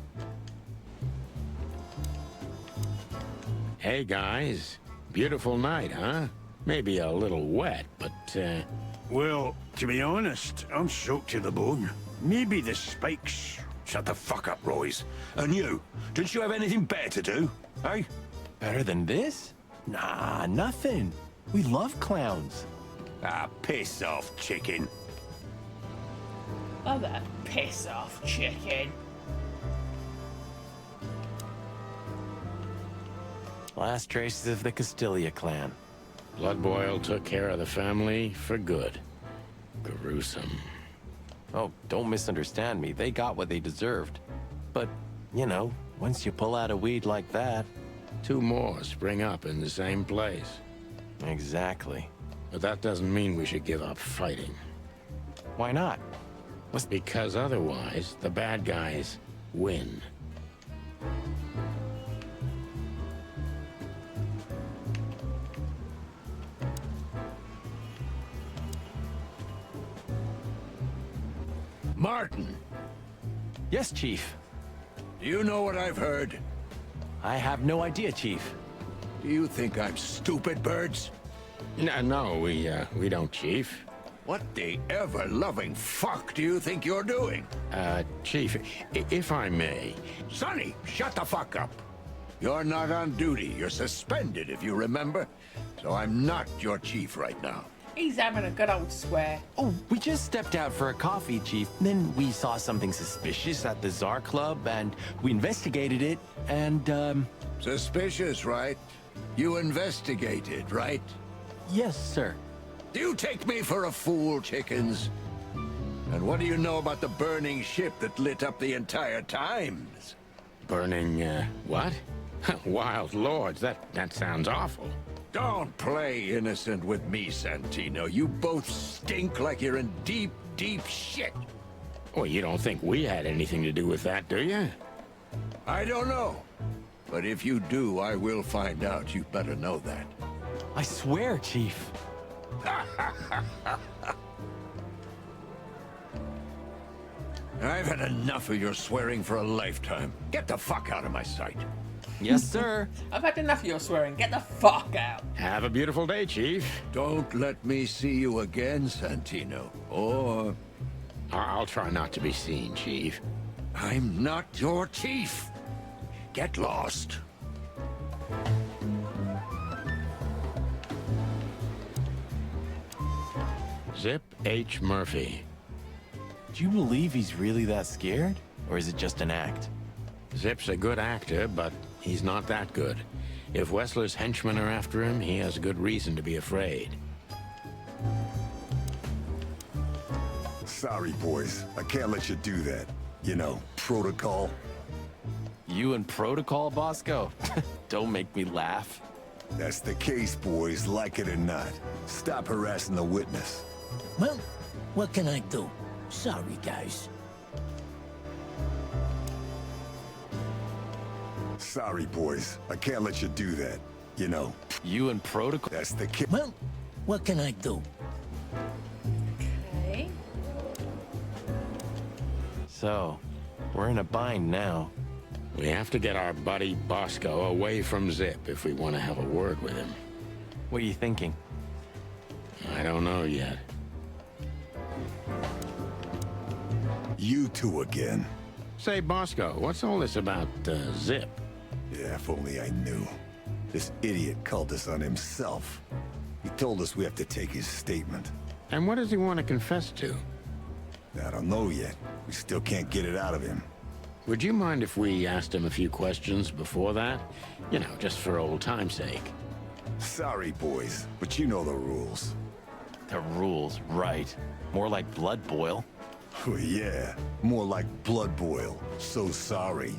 Hey, guys. Beautiful night, huh? Maybe a little wet, but, Well, to be honest, I'm soaked to the bone. Maybe the spikes. Shut the fuck up, Royce. And you, don't you have anything better to do? Eh? Better than this? Nah, nothing. We love clowns. Ah, piss off, chicken. Oh, that piss off chicken. Last traces of the Castilia clan. Blood Boil took care of the family for good. Gruesome. Oh, don't misunderstand me. They got what they deserved. But, you know, once you pull out a weed like that... Two more spring up in the same place. Exactly. But that doesn't mean we should give up fighting. Why not? Because otherwise, the bad guys win. Martin, Yes, Chief. do you know what I've heard? I have no idea, Chief. Do you think I'm stupid, birds? No, we don't, Chief. What the ever-loving fuck do you think you're doing? Chief, if I may. Sonny, shut the fuck up. You're not on duty. You're suspended, if you remember. So I'm not your chief right now. He's having a good old swear. Oh, we just stepped out for a coffee, Chief. Then we saw something suspicious at the Czar Club, and we investigated it, and, Suspicious, right? You investigated, right? yes, sir. Do you take me for a fool, chickens? And what do you know about the burning ship that lit up the entire Times? Burning, what? Wild lords, that sounds awful. Don't play innocent with me, Santino. You both stink like you're in deep, deep shit. Well, you don't think we had anything to do with that, do you? I don't know. But if you do, I will find out. You better know that. I swear, Chief. I've had enough of your swearing for a lifetime. Get the fuck out of my sight. Yes, sir. I've had enough of your swearing. Get the fuck out. Have a beautiful day, Chief. Don't let me see you again, Santino. Or I'll try not to be seen, Chief. I'm not your chief. Get lost. Zip H. Murphy. Do you believe he's really that scared? Or is it just an act? Zip's a good actor, but he's not that good. If Wessler's henchmen are after him, he has good reason to be afraid. Sorry, boys. I can't let you do that. You know, protocol. You and Protocol, Bosco? Don't make me laugh. That's the case, boys, like it or not. Stop harassing the witness. Well, what can I do? Sorry, guys. Sorry, boys. I can't let you do that. You know, You and Protocol? that's the case. Well, what can I do? Okay. So, we're in a bind now. We have to get our buddy Bosco away from Zip if we want to have a word with him. What are you thinking? I don't know yet. You two again. Say, Bosco, what's all this about, Zip? Yeah, if only I knew. This idiot called us on himself. He told us we have to take his statement. And what does he want to confess to? I don't know yet. We still can't get it out of him. Would you mind if we asked him a few questions before that? You know, just for old time's sake. Sorry, boys, but you know the rules. The rules, right. More like blood boil. Oh, yeah, more like blood boil. So sorry.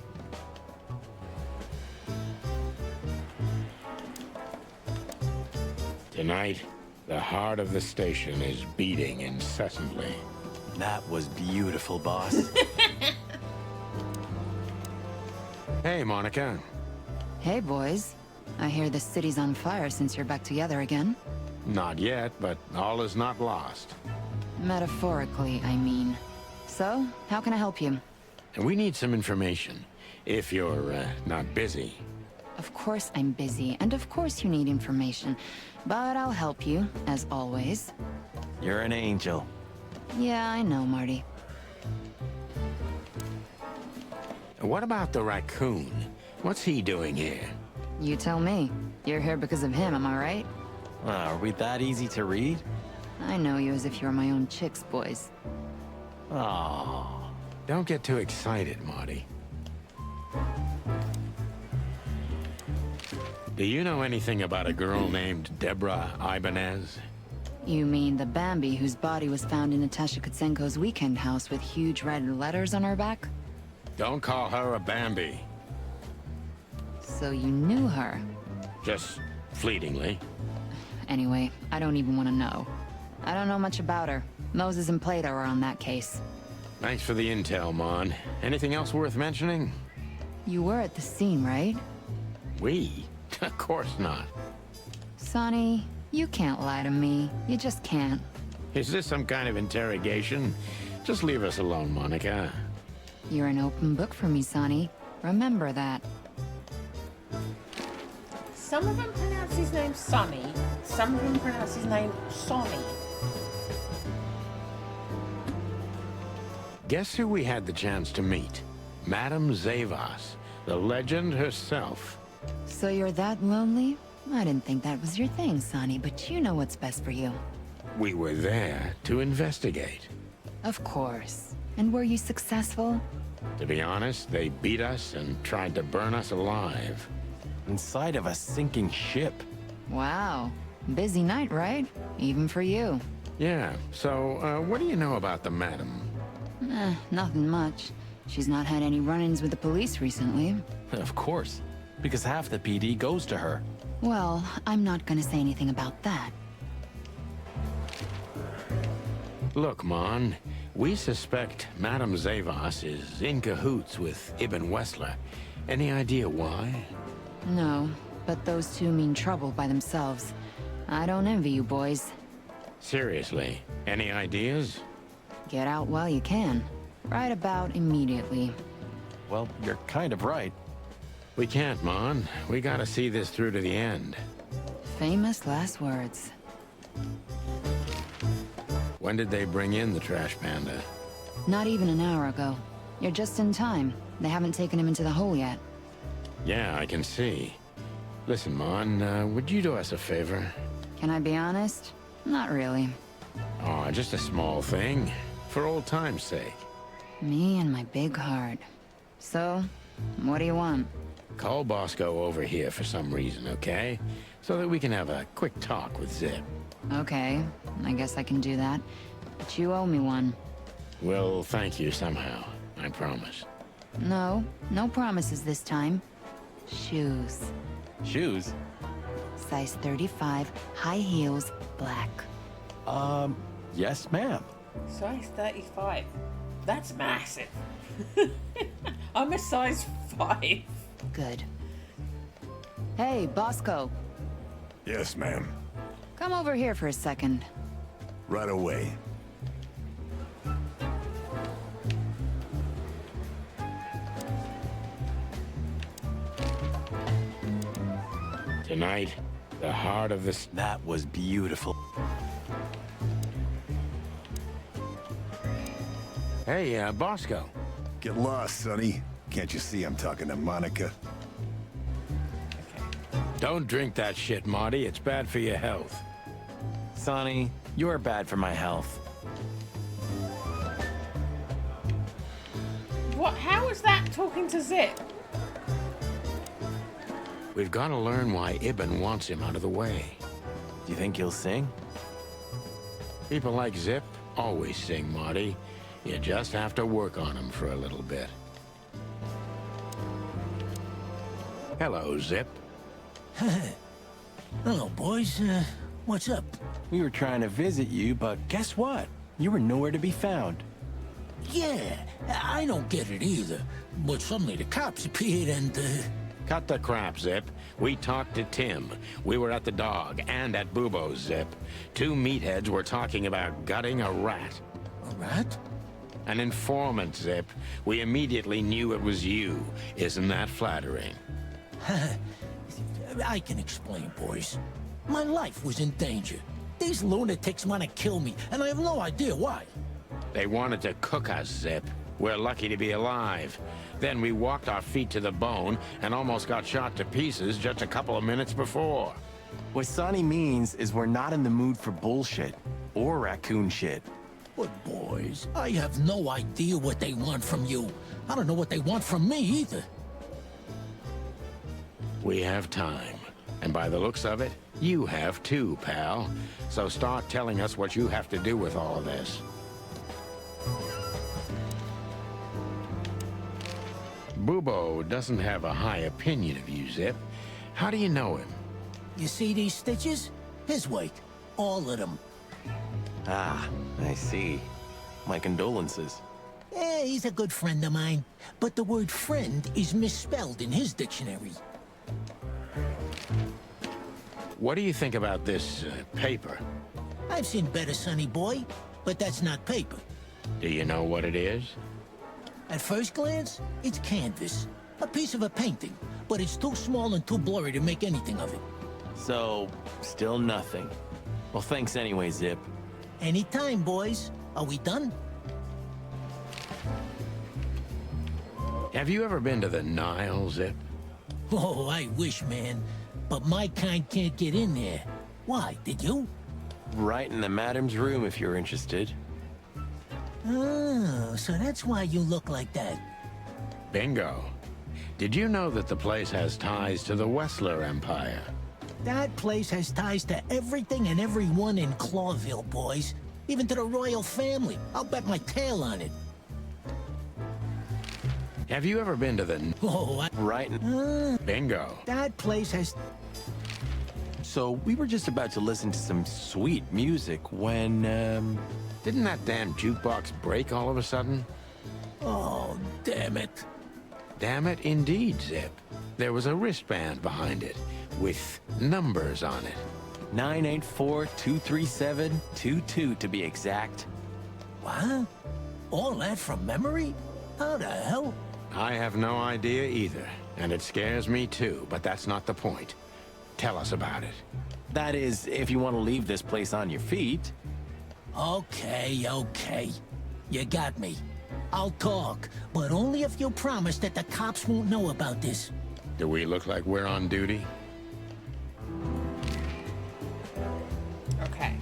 Tonight, the heart of the station is beating incessantly. That was beautiful, boss. Hey, Monica. Hey, boys. I hear the city's on fire since you're back together again. Not yet, but all is not lost. Metaphorically, I mean. So, how can I help you? And we need some information, if you're not busy. Of course I'm busy, and of course you need information. But I'll help you, as always. You're an angel. Yeah, I know, Marty. What about the raccoon? What's he doing here? You tell me. You're here because of him, am I right? Are we that easy to read? I know you as if you were my own chicks, boys. Oh, Don't get too excited, Marty. Do you know anything about a girl named Deborah Ibanez? You mean the Bambi whose body was found in Natasha Kutsenko's weekend house with huge red letters on her back? Don't call her a Bambi. So you knew her. Just fleetingly. Anyway, I don't even want to know. I don't know much about her. Moses and Plato are on that case. Thanks for the intel, Mon. Anything else worth mentioning? You were at the scene, right? We? Of course not. Sonny, you can't lie to me. You just can't. Is this some kind of interrogation? Just leave us alone, Monica. You're an open book for me, Sonny. Remember that. Some of them pronounce his name Sonny. Some of them pronounce his name Sonny. Guess who we had the chance to meet? Madame Zavas, the legend herself. So you're that lonely? I didn't think that was your thing, Sonny, but you know what's best for you. We were there to investigate. Of course. And were you successful? To be honest, they beat us and tried to burn us alive. inside of a sinking ship. Wow. Busy night, right? Even for you. Yeah, so, what do you know about the madam? Nothing much. She's not had any run-ins with the police recently. Of course, because half the PD goes to her. Well, I'm not gonna say anything about that. Look, Mon, we suspect Madame Zavas is in cahoots with Ibn Wessler. Any idea why? No, but those two mean trouble by themselves. I don't envy you boys. Seriously, any ideas? Get out while you can. Right about immediately. Well, you're kind of right. We can't, Mon. We gotta see this through to the end. Famous last words. When did they bring in the trash panda? Not even an hour ago. You're just in time. They haven't taken him into the hole yet. Yeah, I can see. Listen, Mon, would you do us a favor? Can I be honest? Not really. Oh, just a small thing. For old time's sake. Me and my big heart. So, what do you want? Call Bosco over here for some reason, okay? So that we can have a quick talk with Zip. Okay, I guess I can do that. But you owe me one. We'll thank you somehow, I promise. No, no promises this time. Shoes. Shoes? Size 35, high heels, black. Yes, ma'am. Size 35. That's massive. I'm a size 5. Good. Hey, Bosco. Yes, ma'am. Come over here for a second. Right away. Tonight, the heart of the... That was beautiful. Hey, Bosco. Get lost, Sonny. Can't you see I'm talking to Monica? Don't drink that shit, Marty. It's bad for your health. Sonny, you're bad for my health. What? How is that talking to Zip? We've got to learn why Ibn wants him out of the way. Do you think he'll sing? People like Zip always sing, Marty. You just have to work on him for a little bit. Hello, Zip. Hello, boys. What's up? We were trying to visit you, but guess what? You were nowhere to be found. Yeah, I don't get it either. But suddenly the cops appeared and, Cut the crap, Zip. We talked to Tim. We were at the dog and at Bubo's, Zip. Two meatheads were talking about gutting a rat. a rat? An informant, Zip. We immediately knew it was you. Isn't that flattering? I can explain, boys. My life was in danger. These lunatics want to kill me, and I have no idea why. They wanted to cook us, Zip. We're lucky to be alive. Then we walked our feet to the bone and almost got shot to pieces just a couple of minutes before. What Sonny means is we're not in the mood for bullshit. Or raccoon shit. But boys, I have no idea what they want from you. I don't know what they want from me either. We have time. And by the looks of it, you have too, pal. So start telling us what you have to do with all of this. Bubo doesn't have a high opinion of you, Zip. How do you know him? You see these stitches? His weight. All of them. Ah, I see. My condolences. He's a good friend of mine. But the word friend is misspelled in his dictionary. What do you think about this paper? I've seen better, sonny boy, but that's not paper. Do you know what it is? At first glance, it's canvas. A piece of a painting, but it's too small and too blurry to make anything of it. So, still nothing. Well, thanks anyway, Zip. Anytime, boys. Are we done? Have you ever been to the Nile, Zip? Oh, I wish, man. But my kind can't get in there. Why, did you? Right in the madam's room if you're interested. Oh, so that's why you look like that. Bingo. Did you know that the place has ties to the Wessler Empire? That place has ties to everything and everyone in Clawville, boys. Even to the royal family. I'll bet my tail on it. Have you ever been to the... Oh, Right in... Bingo. that place has... So, we were just about to listen to some sweet music when, Didn't that damn jukebox break all of a sudden? Oh, damn it. Damn it, indeed, Zip. There was a wristband behind it, with numbers on it. 984-237-22 to be exact. What? All that from memory? How the hell? I have no idea either, and it scares me too, but that's not the point. Tell us about it. That is, if you want to leave this place on your feet. Okay, okay. You got me. I'll talk, but only if you promise that the cops won't know about this. Do we look like we're on duty? Okay.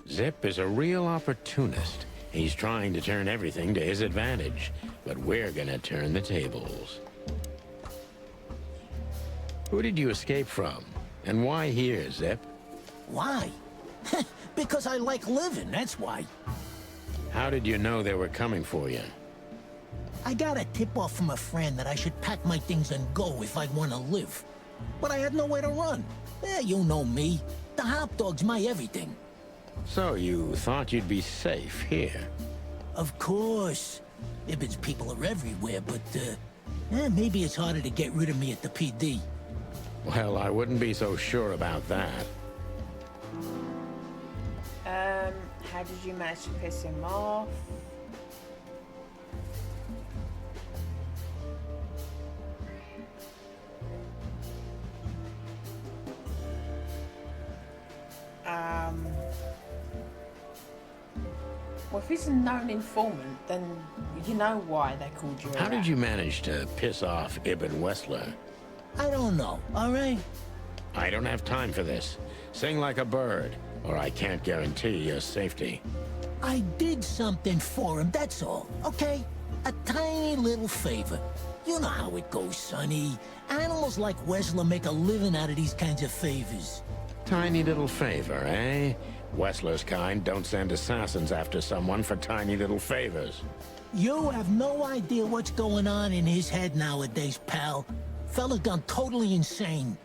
Zip is a real opportunist. He's trying to turn everything to his advantage, but we're gonna turn the tables. Who did you escape from? And why here, Zip? Why? Because I like living, that's why. How did you know they were coming for you? I got a tip-off from a friend that I should pack my things and go if I want to live. But I had nowhere to run. You know me. The hot dog's my everything. So you thought you'd be safe here? Of course. Ibben's people are everywhere, but, maybe it's harder to get rid of me at the PD. Well, I wouldn't be so sure about that. How did you manage to piss him off? Well, if he's a known informant, then you know why they called you How did around. you manage to piss off Ibn Wessler? I don't know, all right? I don't have time for this. Sing like a bird, or I can't guarantee your safety. I did something for him, that's all, okay? A tiny little favor. You know how it goes, Sonny. Animals like Wessler make a living out of these kinds of favors. Tiny little favor, eh? Wessler's kind don't send assassins after someone for tiny little favors. You have no idea what's going on in his head nowadays, pal. Fella's gone totally insane.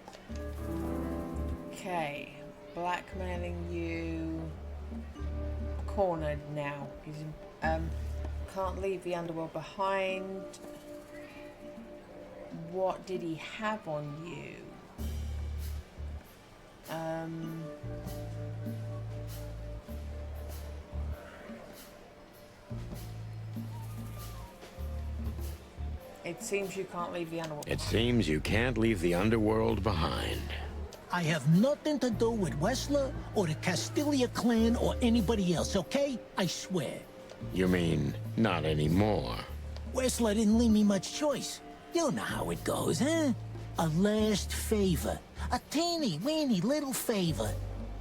Okay, blackmailing you. Cornered now. He's can't leave the underworld behind. What did he have on you? It seems you can't leave the underworld. It seems you can't leave the underworld behind. I have nothing to do with Wessler or the Castilia clan or anybody else, okay? I swear. You mean, not anymore? Wessler didn't leave me much choice. You know how it goes, huh? A last favor. A teeny weeny little favor.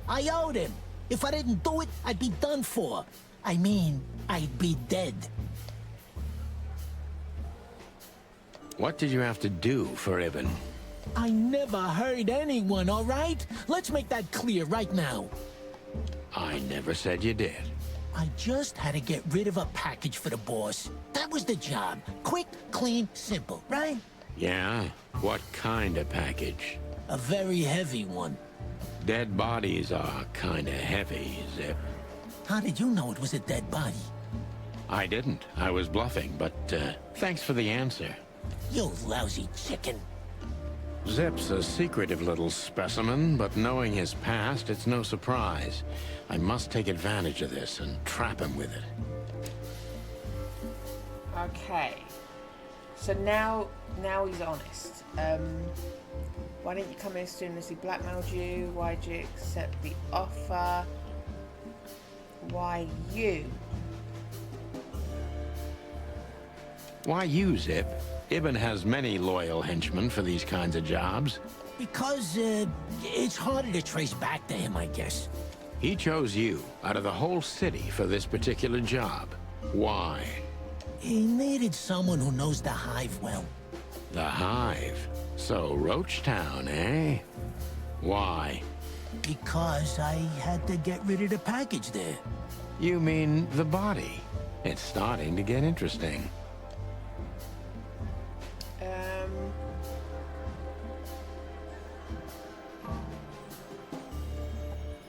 I owed him. If I didn't do it, I'd be done for. I mean, I'd be dead. What did you have to do for Ibn? I never hurt anyone, all right? Let's make that clear right now. I never said you did. I just had to get rid of a package for the boss. That was the job. Quick, clean, simple, right? Yeah? What kind of package? A very heavy one. Dead bodies are kinda heavy, Zip. How did you know it was a dead body? I didn't. I was bluffing, but thanks for the answer. You lousy chicken. Zip's a secretive little specimen, but knowing his past, it's no surprise. I must take advantage of this and trap him with it. Okay. So now he's honest. Why didn't you come in as soon as he blackmailed you? Why did you accept the offer? Why you? Why you, Zip? Ibn has many loyal henchmen for these kinds of jobs. Because, it's harder to trace back to him, I guess. He chose you out of the whole city for this particular job. Why? He needed someone who knows the hive well. The Hive. So, Roach Town, eh? Why? Because I had to get rid of the package there. You mean the body? It's starting to get interesting.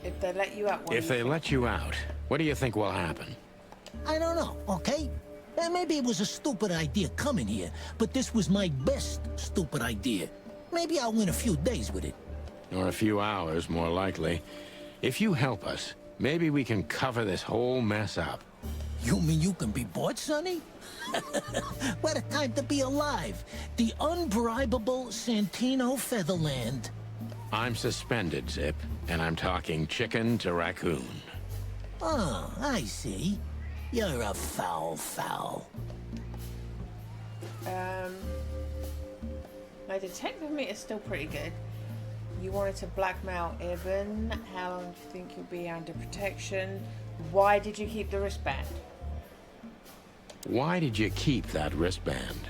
If they let you out, what If do they you think? let you out, what do you think will happen? I don't know, okay? Maybe it was a stupid idea coming here, but this was my best stupid idea. Maybe I'll win a few days with it. Or a few hours, more likely. If you help us, maybe we can cover this whole mess up. You mean you can be bought, Sonny? What a time to be alive. The unbribable Santino Featherland. I'm suspended, Zip, and I'm talking chicken to raccoon. Oh, I see. You're a foul. My detective meter's still pretty good. You wanted to blackmail Evan. How long do you think you'll be under protection? Why did you keep the wristband? Why did you keep that wristband?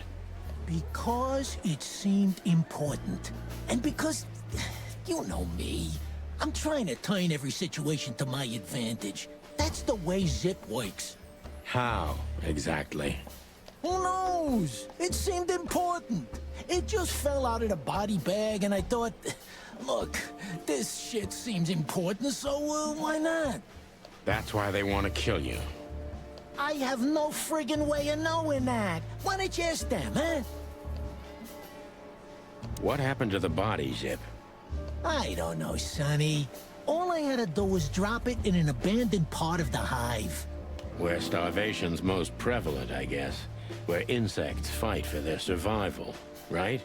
Because it seemed important. And because, you know me, I'm trying to turn every situation to my advantage. That's the way Zip works. How, exactly? Who knows? It seemed important. It just fell out of the body bag, and I thought, look, this shit seems important, so why not? That's why they want to kill you. I have no friggin' way of knowing that. Why don't you ask them, huh? What happened to the body, Zip? I don't know, Sonny. All I had to do was drop it in an abandoned part of the hive. Where starvation's most prevalent, I guess. Where insects fight for their survival, right?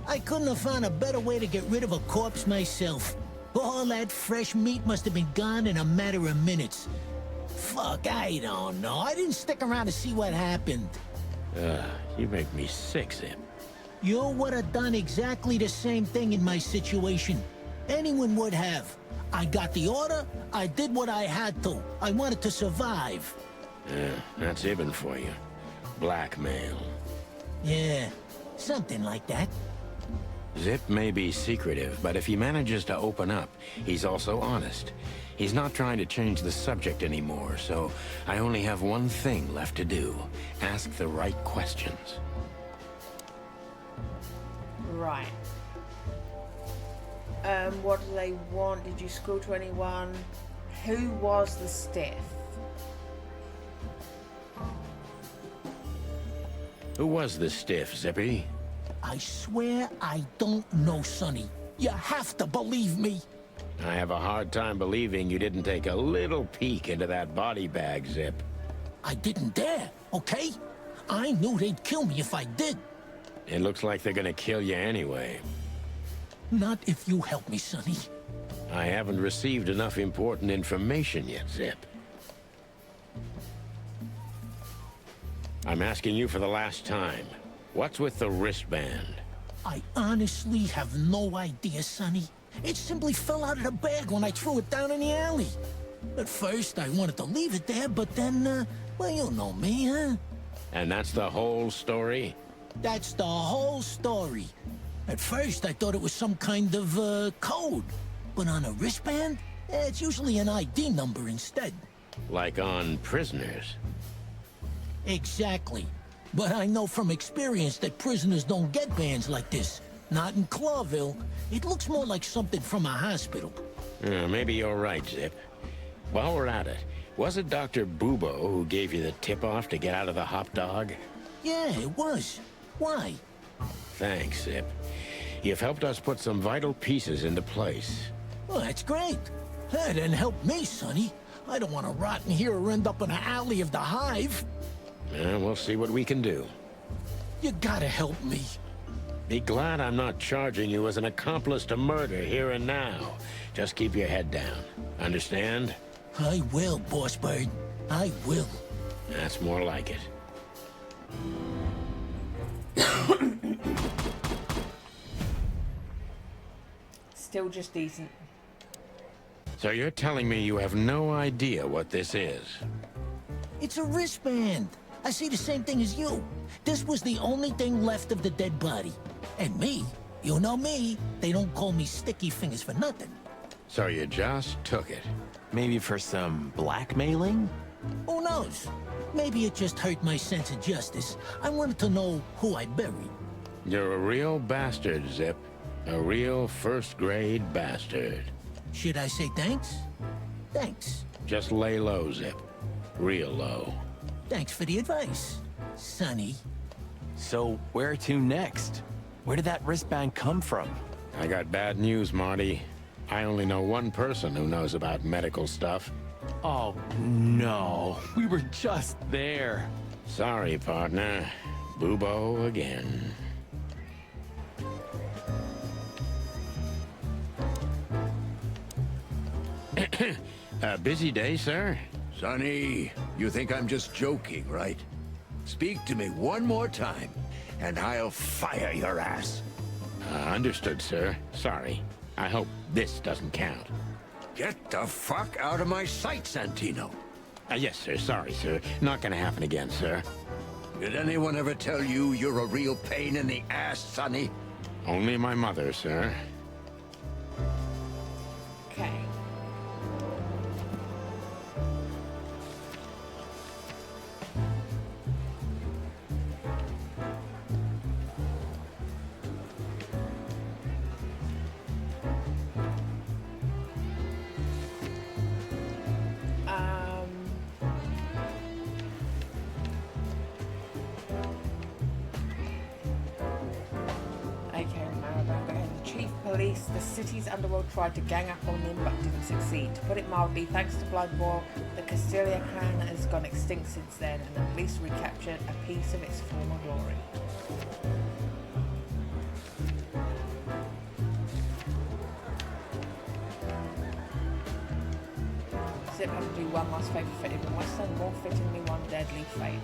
I couldn't have found a better way to get rid of a corpse myself. All that fresh meat must have been gone in a matter of minutes. Fuck, I don't know. I didn't stick around to see what happened. You make me sick, Zip. You would have done exactly the same thing in my situation. Anyone would have. I got the order, I did what I had to. I wanted to survive. That's Ibn for you. Blackmail. Yeah, something like that. Zip may be secretive, but if he manages to open up, he's also honest. He's not trying to change the subject anymore, so I only have one thing left to do. Ask the right questions. Right. What do they want? Did you school to anyone? Who was the stiff? Who was the stiff, Zippy? I swear I don't know, Sonny. You have to believe me. I have a hard time believing you didn't take a little peek into that body bag, Zip. I didn't dare, okay? I knew they'd kill me if I did. It looks like they're gonna kill you anyway. Not if you help me, Sonny. I haven't received enough important information yet, Zip. I'm asking you for the last time. What's with the wristband? I honestly have no idea, Sonny. It simply fell out of the bag when I threw it down in the alley. At first, I wanted to leave it there, but then, well, you know me, huh? And that's the whole story? That's the whole story. At first, I thought it was some kind of, code. But on a wristband, it's usually an ID number instead. Like on prisoners? Exactly. But I know from experience that prisoners don't get bands like this. Not in Clawville. It looks more like something from a hospital. Maybe you're right, Zip. While we're at it, was it Dr. Bubo who gave you the tip-off to get out of the hop dog? Yeah, it was. Why? Thanks, Zip. You've helped us put some vital pieces into place. Well, that's great. That didn't help me, Sonny. I don't want to rot in here or end up in an alley of the hive. We'll see what we can do. You gotta help me. Be glad I'm not charging you as an accomplice to murder here and now. Just keep your head down. Understand? I will, Boss Bird. I will. That's more like it. Still just decent. So you're telling me you have no idea what this is? It's a wristband. I see the same thing as you. This was the only thing left of the dead body. And me, you know me, they don't call me Sticky Fingers for nothing. So you just took it? Maybe for some blackmailing? Who knows? Maybe it just hurt my sense of justice. I wanted to know who I buried. You're a real bastard, Zip. A real first-grade bastard. Should I say thanks? Thanks. Just lay low, Zip. Real low. Thanks for the advice, Sonny. So where to next? Where did that wristband come from? I got bad news, Marty. I only know one person who knows about medical stuff. Oh, no. We were just there. Sorry, partner. Bubo again. Busy day, sir? Sonny, you think I'm just joking, right? Speak to me one more time, and I'll fire your ass. Understood, sir. Sorry. I hope this doesn't count. Get the fuck out of my sight, Santino. Yes, sir. Sorry, sir. Not gonna happen again, sir. Did anyone ever tell you you're a real pain in the ass, Sonny? Only my mother, sir. Okay. The city's underworld tried to gang up on him but didn't succeed. To put it mildly, thanks to Blood War, the Castilia clan has gone extinct since then and at least recaptured a piece of its former glory. Zip had to do one last favour for Ibn Western, more fittingly one deadly favour.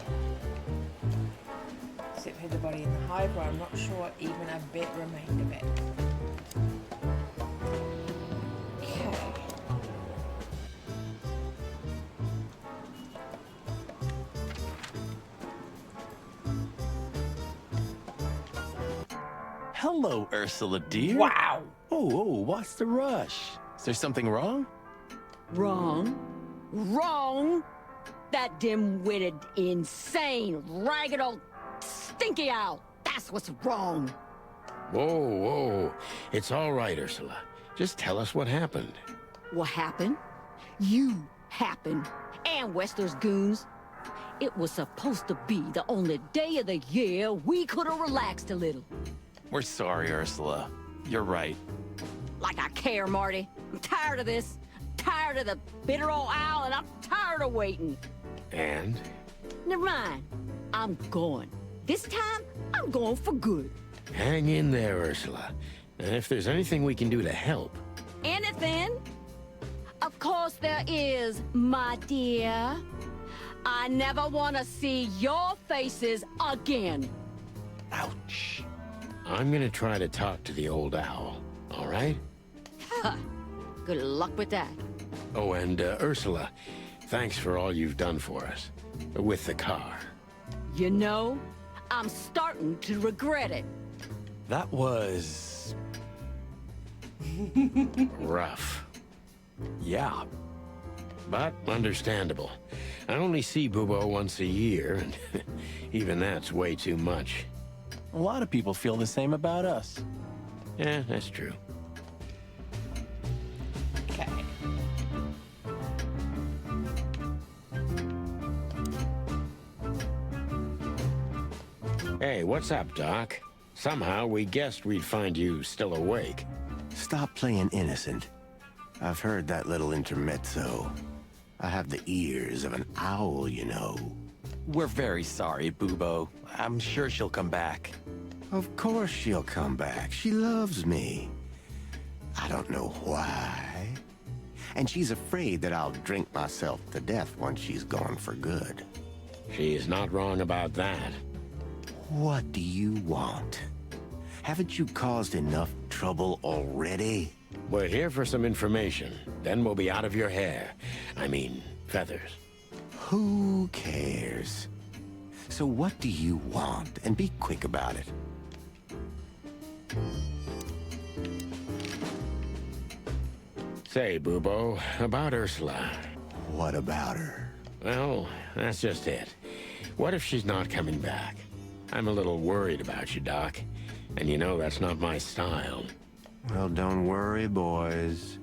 Zip hid the body in the hive where I'm not sure even a bit remained of it. Hello, Ursula, dear. Wow! Oh, what's the rush? Is there something wrong? Wrong. Wrong! That dim-witted, insane, ragged old stinky owl. That's what's wrong. Whoa. It's all right, Ursula. Just tell us what happened. What happened? You happened. And Wester's goons. It was supposed to be the only day of the year we could have relaxed a little. We're sorry, Ursula. You're right. Like I care, Marty. I'm tired of this. Tired of the bitter old owl, and I'm tired of waiting. And? Never mind. I'm going. This time, I'm going for good. Hang in there, Ursula. And if there's anything we can do to help... Anything? Of course there is, my dear. I never want to see your faces again. Ouch. I'm gonna try to talk to the old owl, all right? Good luck with that. Oh, and Ursula, thanks for all you've done for us. With the car. You know, I'm starting to regret it. That was... rough. yeah. But understandable. I only see Bubo once a year, and even that's way too much. A lot of people feel the same about us. Yeah, that's true. Okay. Hey, what's up, Doc? Somehow we guessed we'd find you still awake. Stop playing innocent. I've heard that little intermezzo. I have the ears of an owl, you know. We're very sorry, Bubo. I'm sure she'll come back. Of course she'll come back. She loves me. I don't know why. And she's afraid that I'll drink myself to death once she's gone for good. She's not wrong about that. What do you want? Haven't you caused enough trouble already? We're here for some information. Then we'll be out of your hair. I mean, feathers. Who cares? So what do you want? And be quick about it. Say, Bubo, about Ursula. What about her? Well, that's just it. What if she's not coming back? I'm a little worried about you, Doc. And you know that's not my style. Well, don't worry, boys.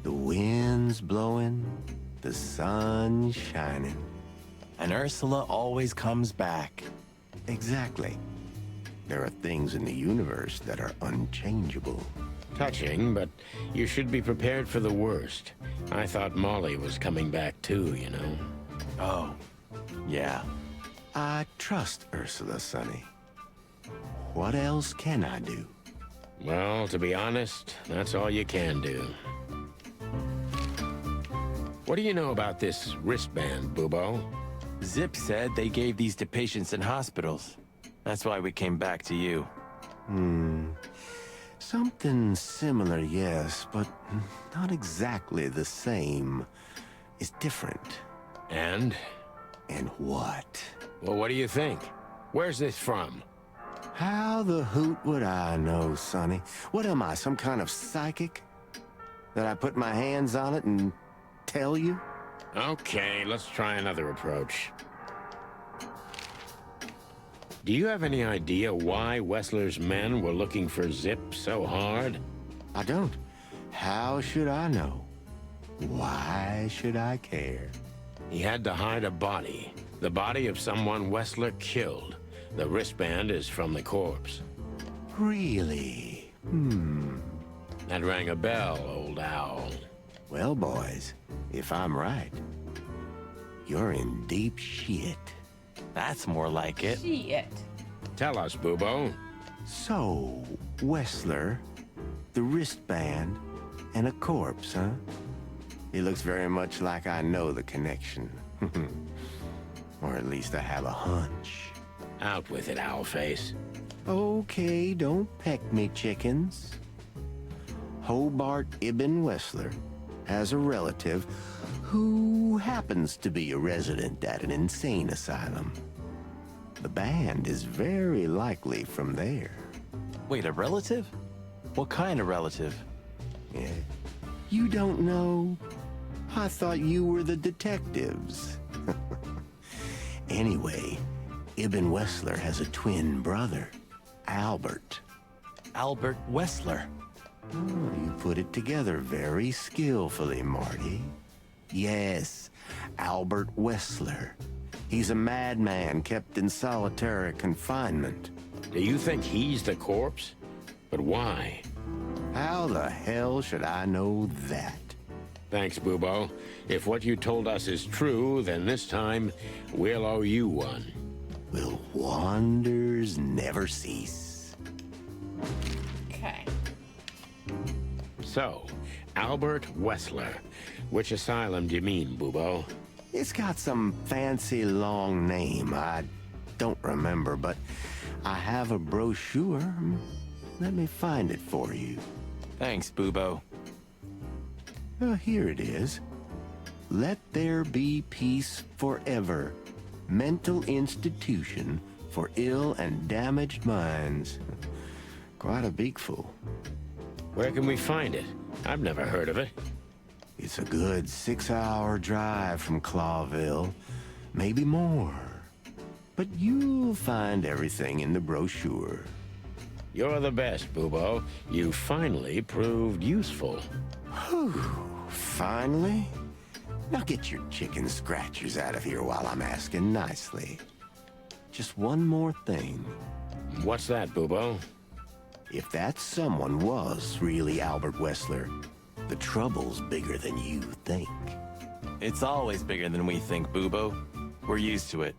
The wind's blowing, the sun's shining. And Ursula always comes back. Exactly. There are things in the universe that are unchangeable. Touching, but you should be prepared for the worst. I thought Molly was coming back too, you know. Oh, yeah. I trust Ursula, Sonny. What else can I do? Well, to be honest, that's all you can do. What do you know about this wristband, Bubo? Zip said they gave these to patients in hospitals. That's why we came back to you. Something similar, yes, but not exactly the same. It's different. And? And what? Well, what do you think? Where's this from? How the hoot would I know, Sonny? What am I, some kind of psychic? That I put my hands on it and tell you? Okay, let's try another approach. Do you have any idea why Wessler's men were looking for Zip so hard? I don't. How should I know? Why should I care? He had to hide a body. The body of someone Wessler killed. The wristband is from the corpse. Really? That rang a bell, old owl. Well, boys, if I'm right, you're in deep shit. That's more like it. Shit. Tell us, Bubo. So, Wessler, the wristband, and a corpse, huh? It looks very much like I know the connection. Or at least I have a hunch. Out with it, Owlface. Okay, don't peck me, chickens. Hobart Ibn Wessler has a relative who happens to be a resident at an insane asylum. The band is very likely from there. Wait, a relative? What kind of relative? Yeah. You don't know? I thought you were the detectives. Anyway, Ibn Wessler has a twin brother, Albert. Albert Wessler. Oh, you put it together very skillfully, Marty. Yes, Albert Wessler. He's a madman kept in solitary confinement. Do you think he's the corpse? But why? How the hell should I know that? Thanks, Bubo. If what you told us is true, then this time we'll owe you one. Will wonders never cease? Okay. So, Albert Wessler. Which asylum do you mean, Bubo? It's got some fancy long name. I don't remember, but I have a brochure. Let me find it for you. Thanks, Bubo. Here it is. Let There Be Peace Forever. Mental Institution for Ill and Damaged Minds. Quite a beakful. Where can we find it? I've never heard of it. It's a good 6-hour drive from Clawville. Maybe more. But you'll find everything in the brochure. You're the best, Bubo. You finally proved useful. Whew. Finally? Now get your chicken scratchers out of here while I'm asking nicely. Just one more thing. What's that, Bubo? If that someone was really Albert Wessler, the trouble's bigger than you think. It's always bigger than we think, Bubo. We're used to it.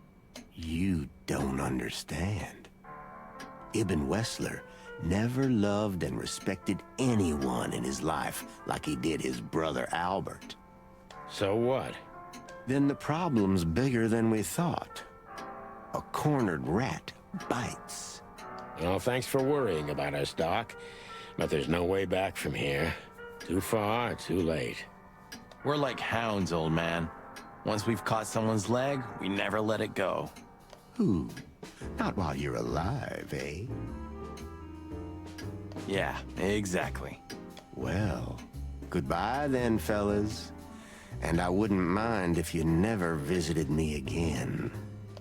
You don't understand. Ibn Wessler never loved and respected anyone in his life like he did his brother Albert. So what? Then the problem's bigger than we thought. A cornered rat bites. Well, thanks for worrying about us, Doc. But there's no way back from here. Too far, too late. We're like hounds, old man. Once we've caught someone's leg, we never let it go. Ooh, not while you're alive, eh? Yeah, exactly. Well, goodbye then, fellas. And I wouldn't mind if you never visited me again.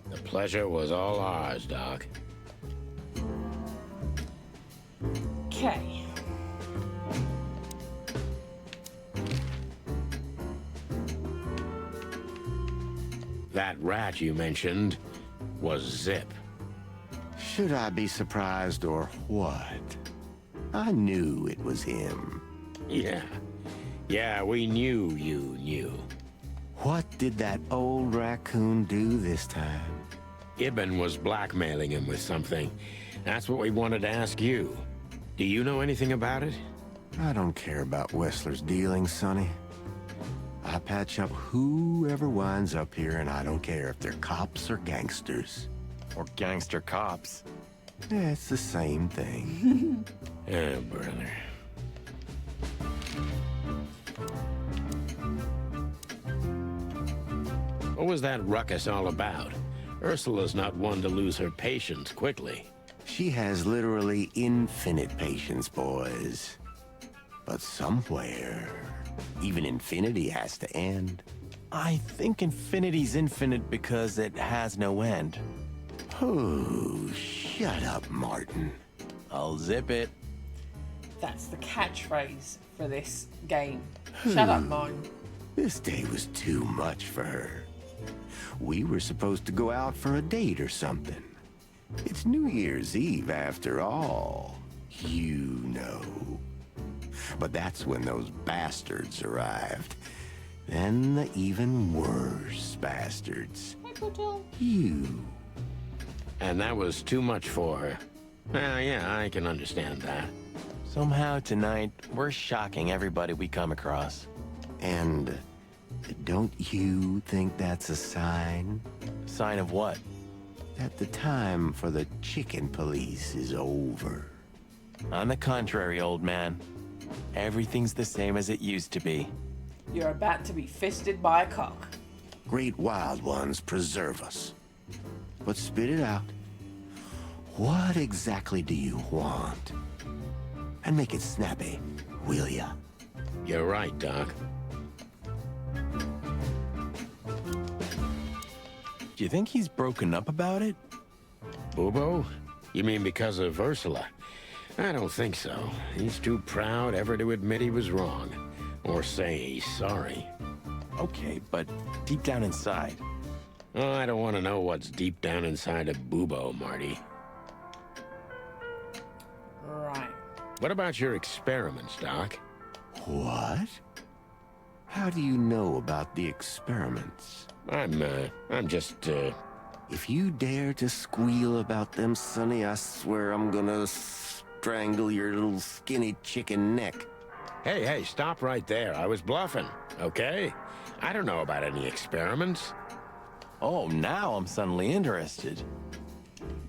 The pleasure was all ours, Doc. Okay. That rat you mentioned was Zip. Should I be surprised or what? I knew it was him. Yeah. Yeah, we knew you knew. What did that old raccoon do this time? Ibn was blackmailing him with something. That's what we wanted to ask you. Do you know anything about it? I don't care about Wessler's dealings, Sonny. I patch up whoever winds up here, and I don't care if they're cops or gangsters. Or gangster cops. Yeah, it's the same thing. Oh, brother. What was that ruckus all about? Ursula's not one to lose her patience quickly. She has literally infinite patience, boys. But somewhere, even infinity has to end. I think infinity's infinite because it has no end. Oh, shut up, Martin. I'll zip it. That's the catchphrase for this game. Shut up, Martin. This day was too much for her. We were supposed to go out for a date or something. It's New Year's Eve after all. You know. But that's when those bastards arrived. Then the even worse bastards. You. And that was too much for her. Yeah, I can understand that. Somehow tonight, we're shocking everybody we come across. And don't you think that's a sign? Sign of what? That the time for the chicken police is over. On the contrary, old man. Everything's the same as it used to be. You're about to be fisted by a cock. Great wild ones preserve us. But spit it out. What exactly do you want? And make it snappy, will ya? You're right, Doc. Do you think he's broken up about it? Bubo? You mean because of Ursula? I don't think so. He's too proud ever to admit he was wrong. Or say he's sorry. Okay, but deep down inside. Oh, I don't want to know what's deep down inside of Bubo, Marty. Right. What about your experiments, Doc? What? How do you know about the experiments? I'm just, If you dare to squeal about them, Sonny, I swear I'm gonna strangle your little skinny chicken neck. Hey, stop right there. I was bluffing, okay? I don't know about any experiments. Oh, now I'm suddenly interested.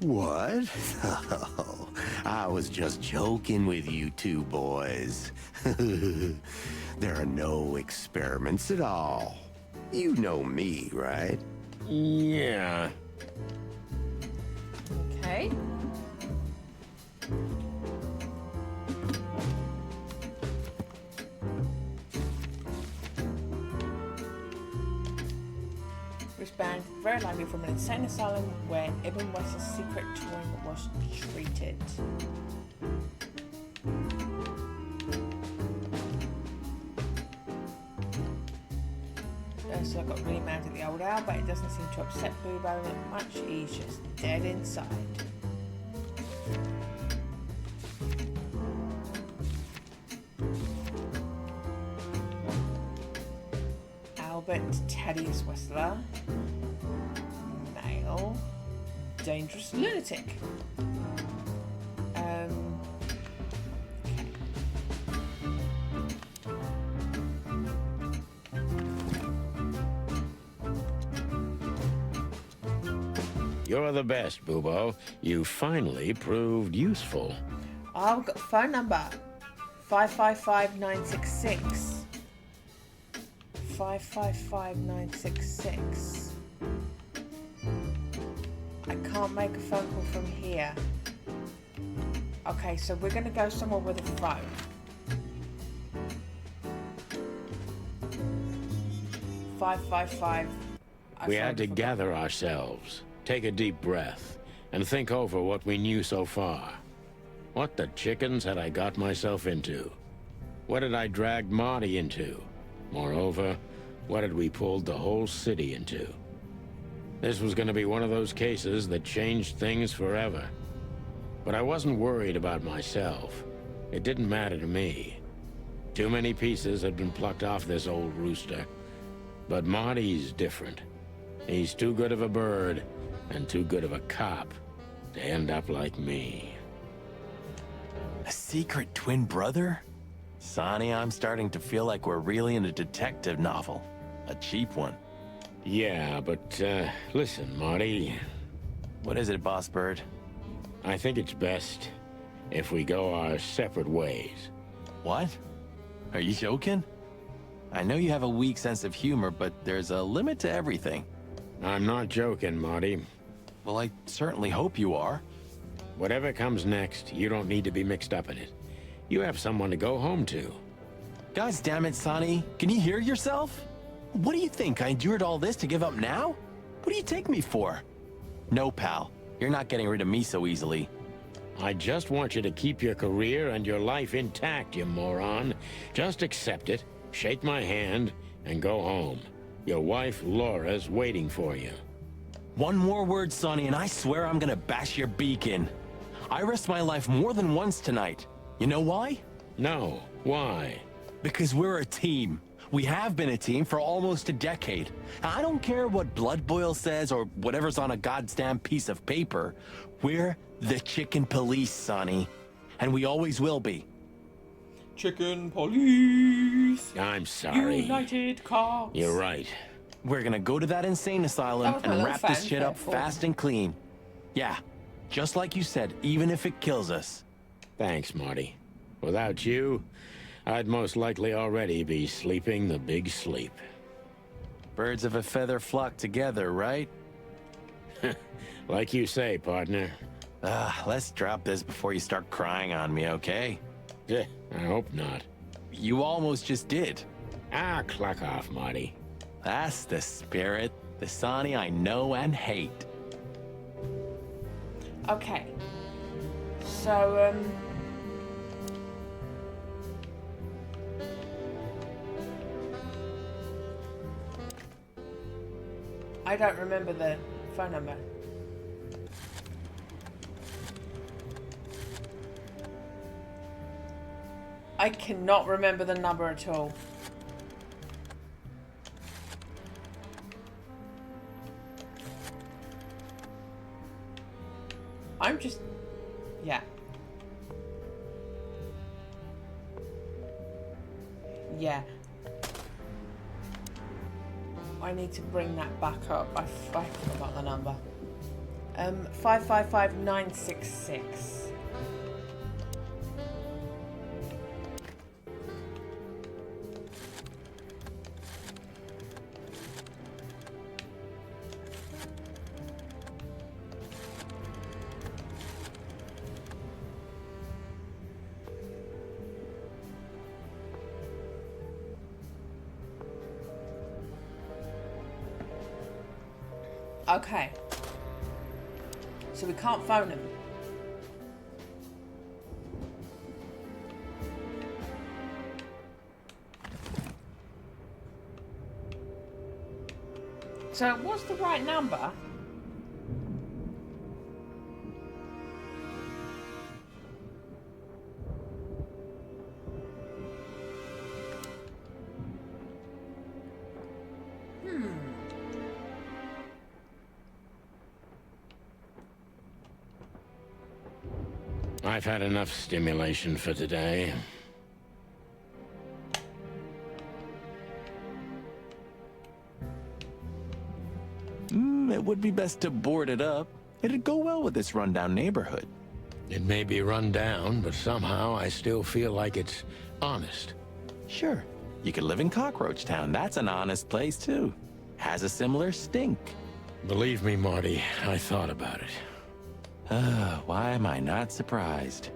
What? Oh, I was just joking with you two boys. There are no experiments at all. You know me, right? Yeah. Okay. Wristband, very likely from an insane asylum where Ibn West's secret twin was treated. Ursula got really mad at the old owl, but it doesn't seem to upset Bubo that much. He's just dead inside. Albert Thaddeus Wessler. Male. Dangerous lunatic. Okay. You're the best, Bubo. You finally proved useful. I've got phone number 555-966. 555-966. I can't make a phone call from here. Okay, so we're gonna go somewhere with a phone. We had to gather ourselves, take a deep breath, and think over what we knew so far. What the chickens had I got myself into? What had I dragged Marty into? Moreover, what had we pulled the whole city into? This was going to be one of those cases that changed things forever. But I wasn't worried about myself. It didn't matter to me. Too many pieces had been plucked off this old rooster. But Marty's different. He's too good of a bird, and too good of a cop, to end up like me. A secret twin brother? Sonny, I'm starting to feel like we're really in a detective novel. A cheap one. Yeah, but, listen, Marty. What is it, Boss Bird? I think it's best if we go our separate ways. What? Are you joking? I know you have a weak sense of humor, but there's a limit to everything. I'm not joking, Marty. Well, I certainly hope you are. Whatever comes next, you don't need to be mixed up in it. You have someone to go home to. Gosh damn it, Sonny. Can you hear yourself? What do you think? I endured all this to give up now? What do you take me for? No, pal. You're not getting rid of me so easily. I just want you to keep your career and your life intact, you moron. Just accept it, shake my hand, and go home. Your wife, Laura's waiting for you. One more word, Sonny, and I swear I'm gonna bash your beak in. I risked my life more than once tonight. You know why? No. Why? Because we're a team. We have been a team for almost a decade. I don't care what Blood Boil says or whatever's on a goddamn piece of paper. We're the Chicken Police, Sonny. And we always will be. Chicken police. I'm sorry. United Cops. You're right. We're gonna go to that insane asylum That was my and little wrap this fan shit up fair for fast and clean. Yeah, just like you said, even if it kills us. Thanks, Marty. Without you, I'd most likely already be sleeping the big sleep. Birds of a feather flock together, right? Like you say, partner. Let's drop this before you start crying on me, okay? I hope not. You almost just did. Clock off, Marty. That's the spirit. The Sonny I know and hate. Okay. So, I don't remember the phone number. I cannot remember the number at all. I'm just... yeah. Yeah. I need to bring that back up. I forgot the number. 555966. Okay. So we can't phone him. So what's the right number? I've had enough stimulation for today. It would be best to board it up. It'd go well with this rundown neighborhood. It may be run down, but somehow I still feel like it's honest. Sure, you could live in Cockroach Town. That's an honest place, too. Has a similar stink. Believe me, Marty, I thought about it. Why am I not surprised?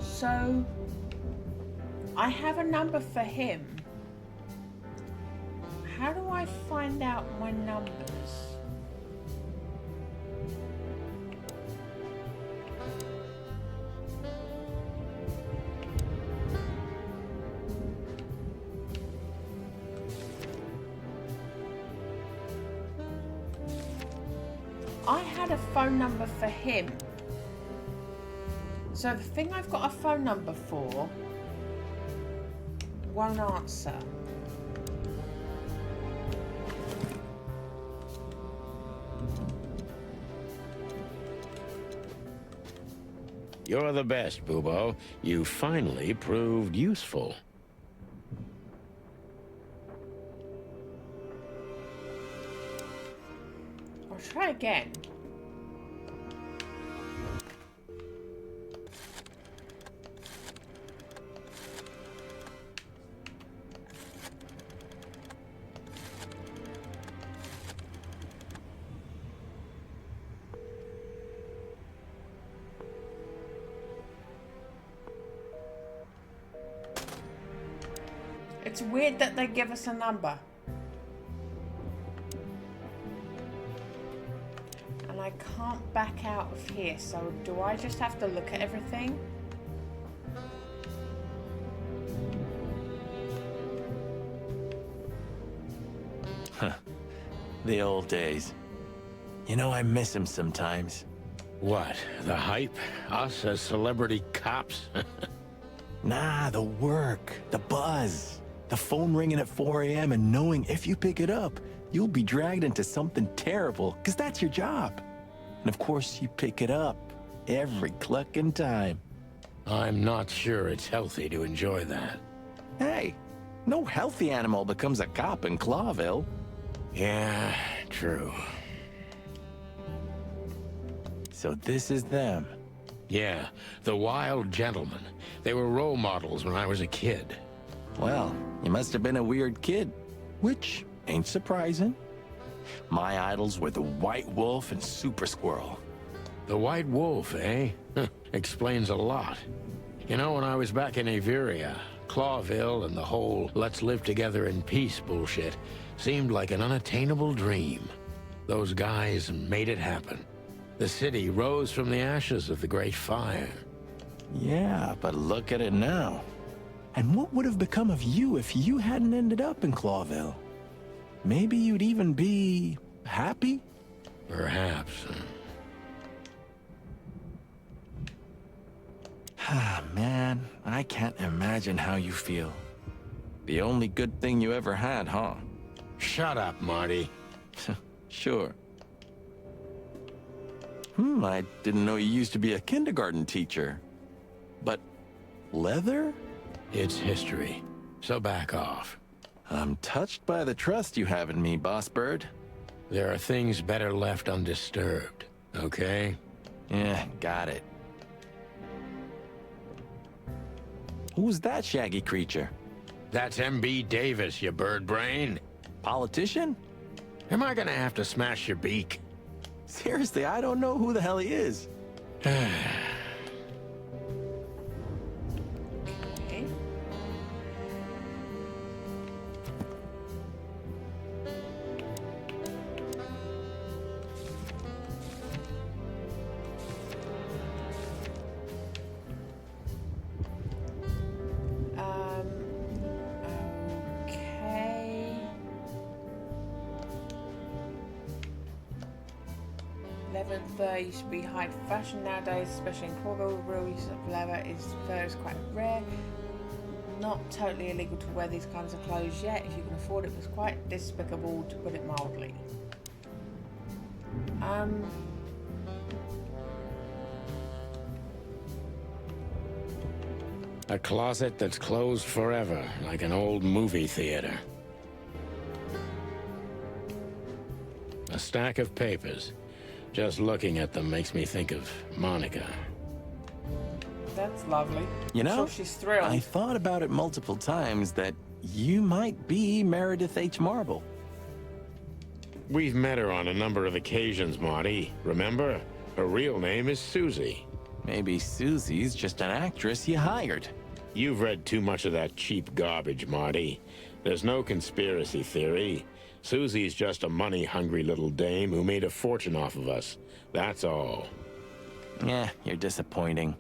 So I have a number for him. How do I find out my numbers? I had a phone number for him. So the thing I've got a phone number for won't answer. You're the best, Bubo. You finally proved useful. I'll try again. It's weird that they give us a number. And I can't back out of here, so do I just have to look at everything? Huh. The old days. You know, I miss him sometimes. What? The hype? Us as celebrity cops? Nah, the work, the buzz, the phone ringing at 4 a.m. and knowing if you pick it up, you'll be dragged into something terrible, because that's your job. And of course, you pick it up every clucking time. I'm not sure it's healthy to enjoy that. Hey, no healthy animal becomes a cop in Clawville. Yeah, true. So this is them. Yeah, the wild gentlemen. They were role models when I was a kid. Well, you must have been a weird kid, which ain't surprising. My idols were the White Wolf and Super Squirrel. The White Wolf, eh? Explains a lot. You know, when I was back in Averia, Clawville and the whole let's live together in peace bullshit seemed like an unattainable dream. Those guys made it happen. The city rose from the ashes of the Great Fire. Yeah, but look at it now. And what would have become of you if you hadn't ended up in Clawville? Maybe you'd even be happy? Perhaps. Ah, man, I can't imagine how you feel. The only good thing you ever had, huh? Shut up, Marty. Sure. I didn't know you used to be a kindergarten teacher. But leather? It's history, so back off. I'm touched by the trust you have in me, Boss Bird. There are things better left undisturbed, okay? Yeah, got it. Who's that shaggy creature? That's M.B. Davis, you bird brain. Politician? Am I gonna have to smash your beak? Seriously, I don't know who the hell he is. Okay. Okay. 11:30 used to be high fashion nowadays, especially in Cornwall. Real use of leather is quite rare. Not totally illegal to wear these kinds of clothes yet. If you can afford it, it's quite despicable, to put it mildly. A closet that's closed forever, like an old movie theater. A stack of papers. Just looking at them makes me think of Monica. That's lovely. You know, I'm sure she's thrilled. I thought about it multiple times that you might be Meredith H. Marble. We've met her on a number of occasions, Marty. Remember? Her real name is Susie. Maybe Susie's just an actress you hired. You've read too much of that cheap garbage, Marty. There's no conspiracy theory. Susie's just a money-hungry little dame who made a fortune off of us. That's all. Yeah, you're disappointing.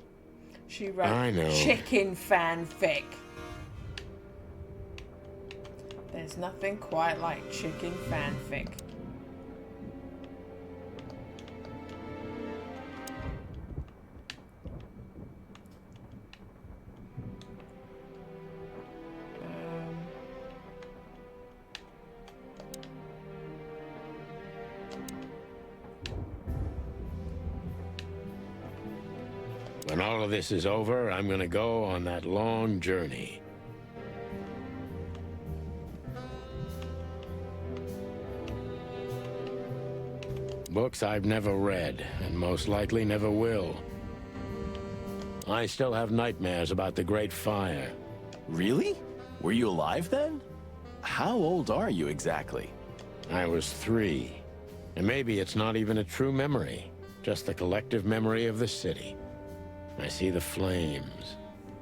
She wrote I know. chicken fanfic. There's nothing quite like chicken fanfic. When all of this is over, I'm gonna go on that long journey. Books I've never read, and most likely never will. I still have nightmares about the Great Fire. Really? Were you alive then? How old are you exactly? I was 3. And maybe it's not even a true memory, just the collective memory of the city. I see the flames.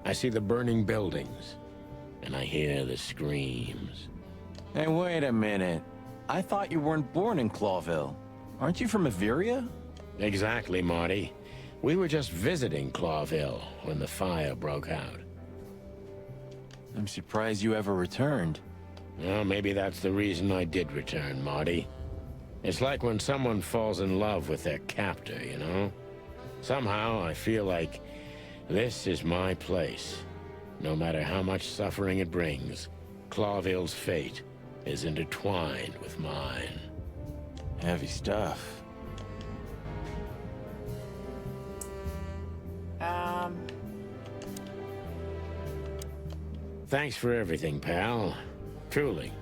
I see the burning buildings. And I hear the screams. Hey, wait a minute. I thought you weren't born in Clawville. Aren't you from Averia? Exactly, Marty. We were just visiting Clawville when the fire broke out. I'm surprised you ever returned. Well, maybe that's the reason I did return, Marty. It's like when someone falls in love with their captor, you know? Somehow, I feel like this is my place. No matter how much suffering it brings, Clawville's fate is intertwined with mine. Heavy stuff. Thanks for everything, pal. Truly.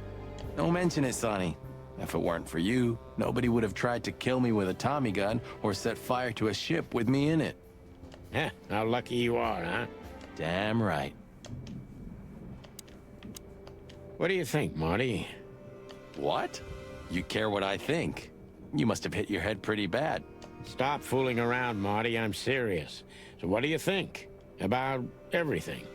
Don't mention it, Sonny. If it weren't for you, nobody would have tried to kill me with a Tommy gun or set fire to a ship with me in it. Heh, how lucky you are, huh? Damn right. What do you think, Marty? What? You care what I think? You must have hit your head pretty bad. Stop fooling around, Marty. I'm serious. So what do you think? About everything?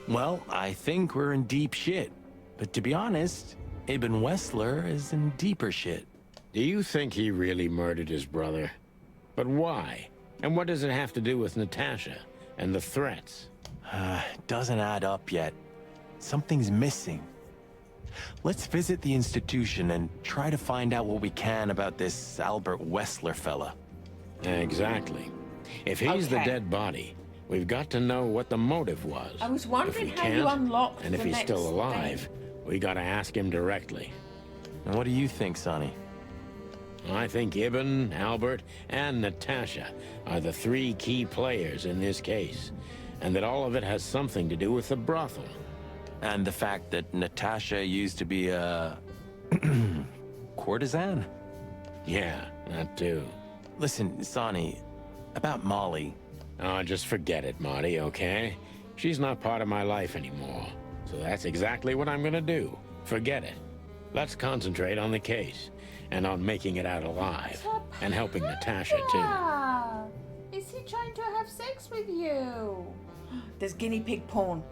Well, I think we're in deep shit. But to be honest, Ibn Wessler is in deeper shit. Do you think he really murdered his brother? But why? And what does it have to do with Natasha and the threats? Doesn't add up yet. Something's missing. Let's visit the institution and try to find out what we can about this Albert Wessler fella. Exactly. If he's the Okay. dead body, we've got to know what the motive was. I was If wondering we how you can't, unlocked and if the he's still next alive, thing. we gotta ask him directly. And what do you think, Sonny? I think Ibn, Albert, and Natasha are the 3 key players in this case, and that all of it has something to do with the brothel. And the fact that Natasha used to be a... courtesan? Yeah, that too. Listen, Sonny, about Molly. Oh, just forget it, Marty, okay? She's not part of my life anymore. So that's exactly what I'm gonna do. Forget it. Let's concentrate on the case, and on making it out alive, and helping Natasha, too. Is he trying to have sex with you? There's guinea pig porn.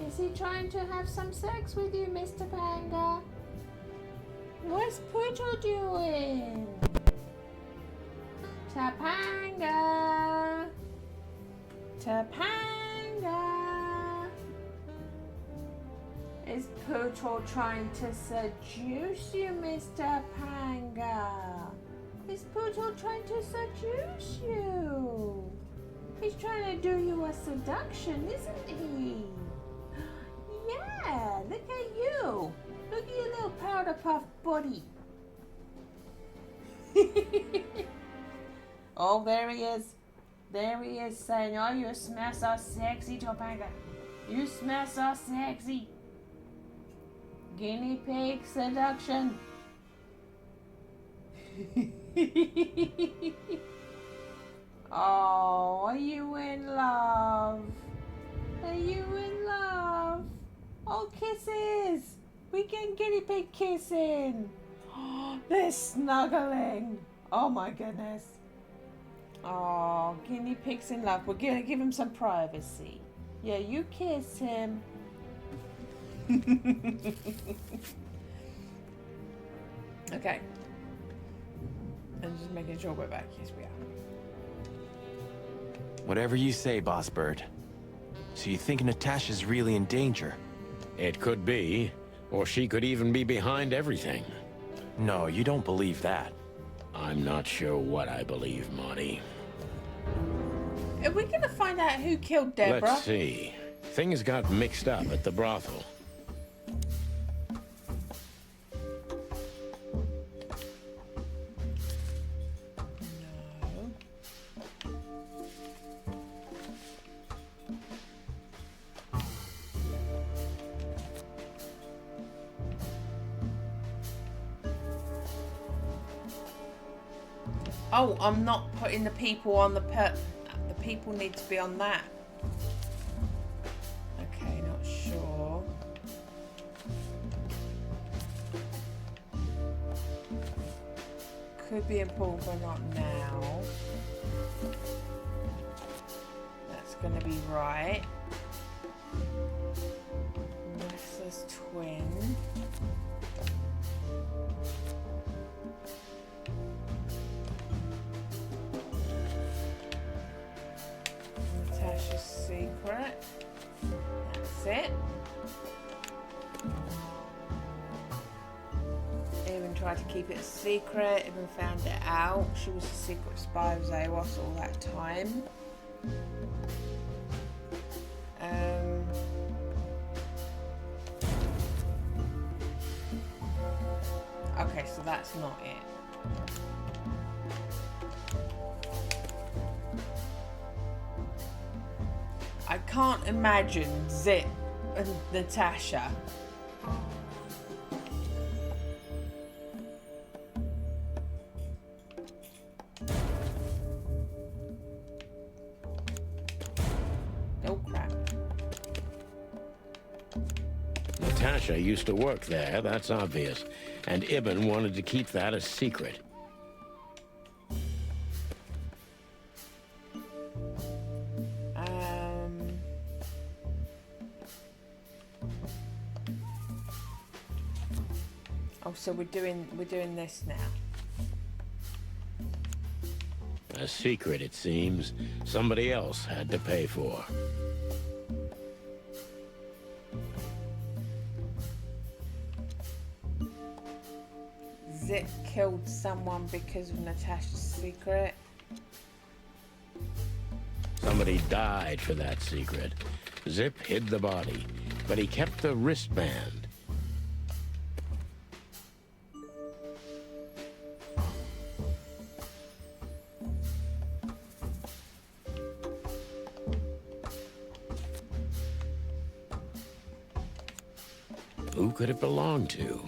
Is he trying to have some sex with you, Mr. Panga? What's Puto doing? Topanga! Topanga! Is Puto trying to seduce you, Mr. Panga? Is Puto trying to seduce you? He's trying to do you a seduction, isn't he? Yeah, look at you. Look at your little powder puff body. Oh, there he is. There he is saying, oh, you smell so sexy, Topanga. You smell so sexy. Guinea pig seduction. Oh, are you in love? Are you in love? Oh, kisses. We can guinea pig kissing. They're snuggling. Oh my goodness. Oh, guinea pigs in love. We're gonna give him some privacy. Yeah, you kiss him. Okay. I'm just making sure we're back. Yes, we are. Whatever you say, Boss Bird. So you think Natasha's really in danger? It could be, or she could even be behind everything. No, you don't believe that. I'm not sure what I believe, Marty. Are we gonna find out who killed Deborah? Let's see. Things got mixed up at the brothel. No. Oh, I'm not putting the people on the people need to be on that. Okay, not sure. Could be important, but not now. That's gonna be right. Wrestler's twin. Natasha's secret. That's it. Even tried to keep it a secret, even found it out. She was a secret spy of Zawas all that time. Okay, so that's not it. I can't imagine Zip and Natasha. Oh crap. Natasha used to work there, that's obvious. And Ibn wanted to keep that a secret. Oh, so we're doing this now. A secret, it seems, somebody else had to pay for. Zip killed someone because of Natasha's secret. Somebody died for that secret. Zip hid the body, but he kept the wristband. Who could it belong to?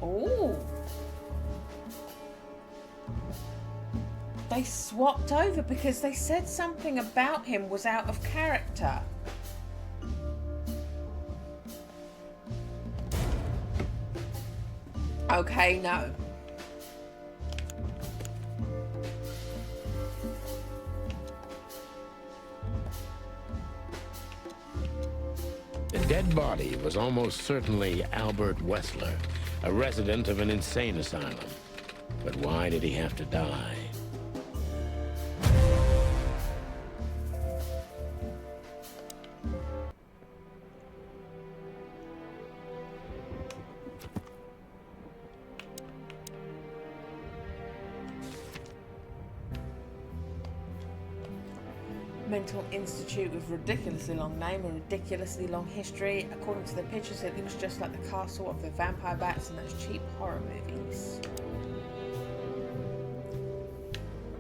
Oh. They swapped over because they said something about him was out of character. Okay, no. The dead body was almost certainly Albert Wessler, a resident of an insane asylum. But why did he have to die? Mental Institute with ridiculously long name and ridiculously long history. According to the pictures, it looks just like the castle of the vampire bats in those cheap horror movies.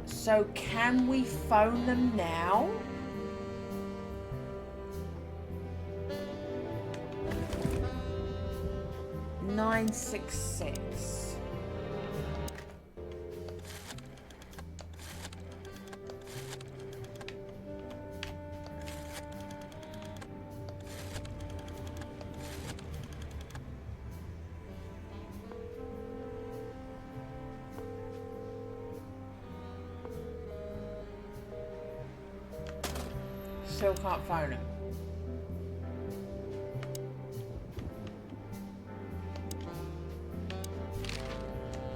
So can we phone them now? Nine 6-6. still can't phone him.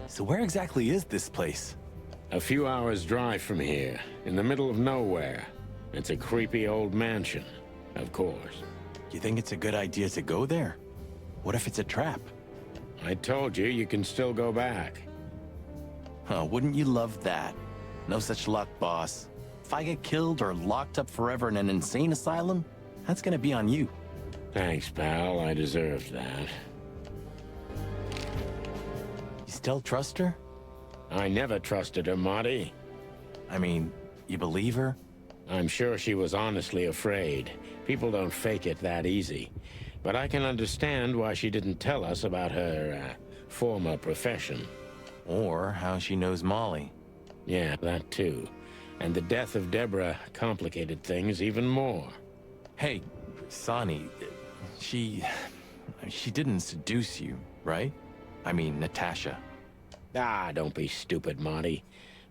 So where exactly is this place? A few hours' drive from here, in the middle of nowhere. It's a creepy old mansion, of course. You think it's a good idea to go there? What if it's a trap? I told you, you can still go back. Oh, wouldn't you love that? No such luck, boss. If I get killed or locked up forever in an insane asylum, that's gonna be on you. Thanks, pal. I deserved that. You still trust her? I never trusted her, Marty. I mean, you believe her? I'm sure she was honestly afraid. People don't fake it that easy. But I can understand why she didn't tell us about her, former profession. Or how she knows Molly. Yeah, that too. And the death of Deborah complicated things even more. Hey, Sonny, she didn't seduce you, right? I mean, Natasha. Ah, don't be stupid, Marty.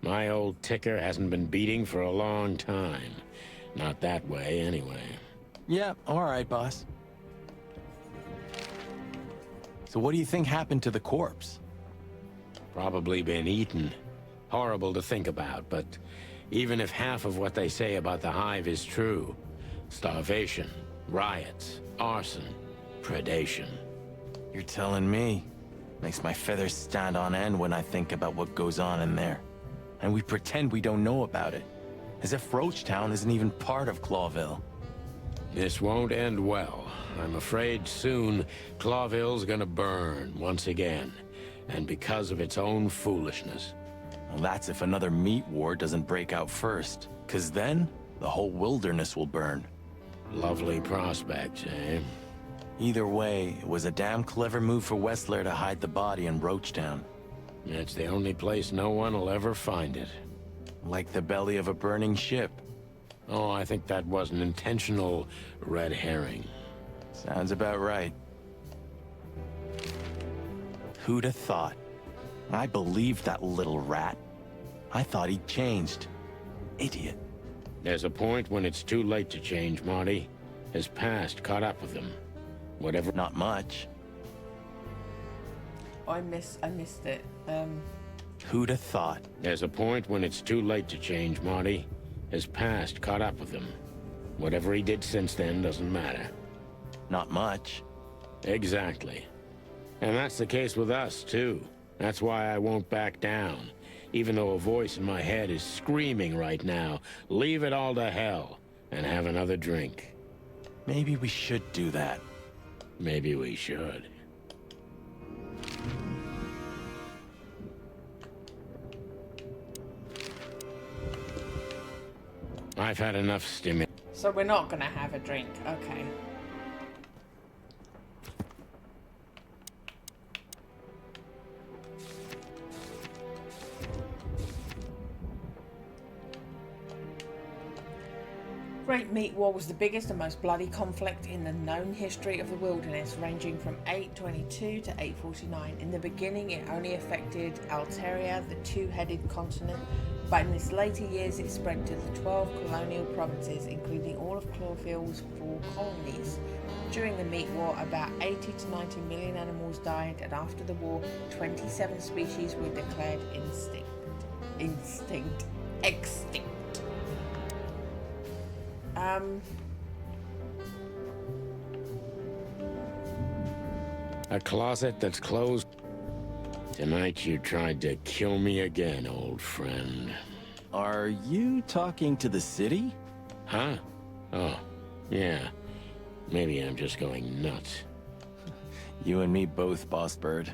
My old ticker hasn't been beating for a long time. Not that way, anyway. Yeah, all right, boss. So what do you think happened to the corpse? Probably been eaten. Horrible to think about, but even if half of what they say about the hive is true, starvation, riots, arson, predation. You're telling me. Makes my feathers stand on end when I think about what goes on in there. And we pretend we don't know about it. As if Roachtown isn't even part of Clawville. This won't end well. I'm afraid soon Clawville's gonna burn once again. And because of its own foolishness. Well, that's if another meat war doesn't break out first. 'Cause then, the whole wilderness will burn. Lovely prospects, eh? Either way, it was a damn clever move for Wessler to hide the body in Roachtown. It's the only place no one will ever find it. Like the belly of a burning ship. Oh, I think that was an intentional red herring. Sounds about right. Who'd have thought? I believed that little rat. I thought he'd changed. Idiot. There's a point when it's too late to change, Marty. His past caught up with him. Whatever. Not much. I missed it. Who'd have thought? There's a point when it's too late to change, Marty. His past caught up with him. Whatever he did since then doesn't matter. Not much. Exactly. And that's the case with us, too. That's why I won't back down. Even though a voice in my head is screaming right now, leave it all to hell and have another drink. Maybe we should do that. Maybe we should. I've had enough stimulus. So we're not gonna have a drink. Okay. Great Meat War was the biggest and most bloody conflict in the known history of the wilderness, ranging from 822 to 849. In the beginning, it only affected Alteria, the two-headed continent, but in its later years, it spread to the 12 colonial provinces, including all of Clawville's 4 colonies. During the Meat War, about 80 to 90 million animals died, and after the war, 27 species were declared extinct. A closet that's closed. Tonight you tried to kill me again, old friend. Are you talking to the city? Huh? Oh, yeah. Maybe I'm just going nuts. You and me both, Boss Bird.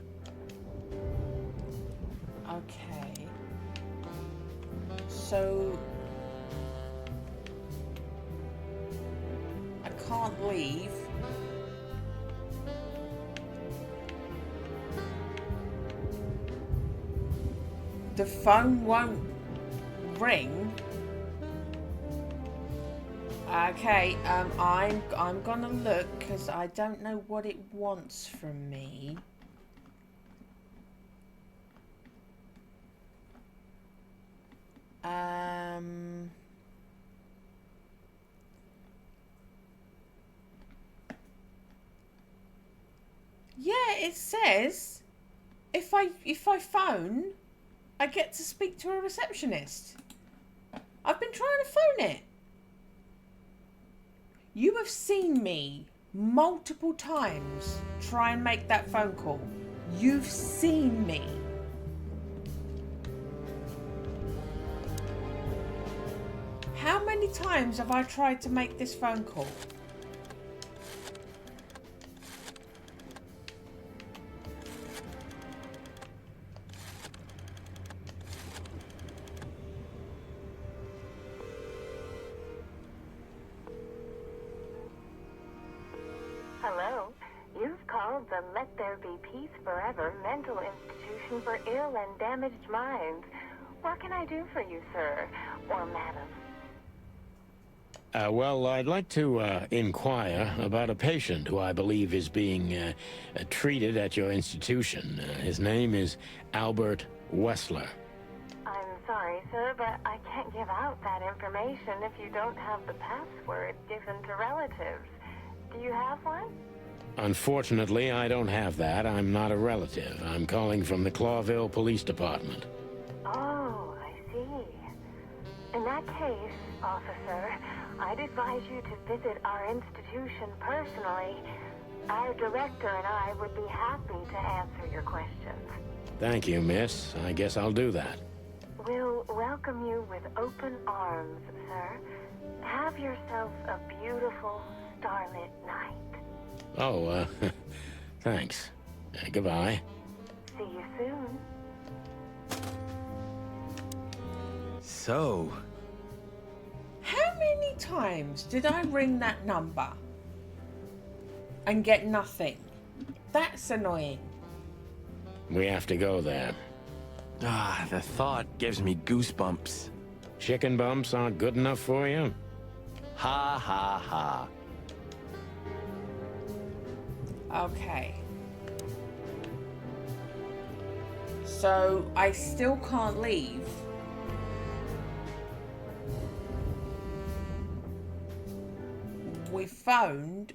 Okay. So I can't leave. The phone won't ring. Okay, I'm gonna look because I don't know what it wants from me. it says if I phone, I get to speak to a receptionist. I've been trying to phone it. You have seen me multiple times try and make that phone call. You've seen me. How many times have I tried to make this phone call? Hello. You've called the Let There Be Peace Forever mental institution for ill and damaged minds. What can I do for you, sir? Or madam? Well, I'd like to inquire about a patient who I believe is being treated at your institution. His name is Albert Wessler. I'm sorry, sir, but I can't give out that information if you don't have the password given to relatives. Do you have one? Unfortunately, I don't have that. I'm not a relative. I'm calling from the Clawville Police Department. Oh, I see. In that case, officer, I'd advise you to visit our institution personally. Our director and I would be happy to answer your questions. Thank you, miss. I guess I'll do that. We'll welcome you with open arms, sir. Have yourself a beautiful, starlit night. Oh, thanks. Goodbye. See you soon. So, How many times did I ring that number and get nothing? That's annoying. We have to go there. the thought gives me goosebumps. Chicken bumps aren't good enough for you? Ha ha ha. Okay. So I still can't leave. We phoned.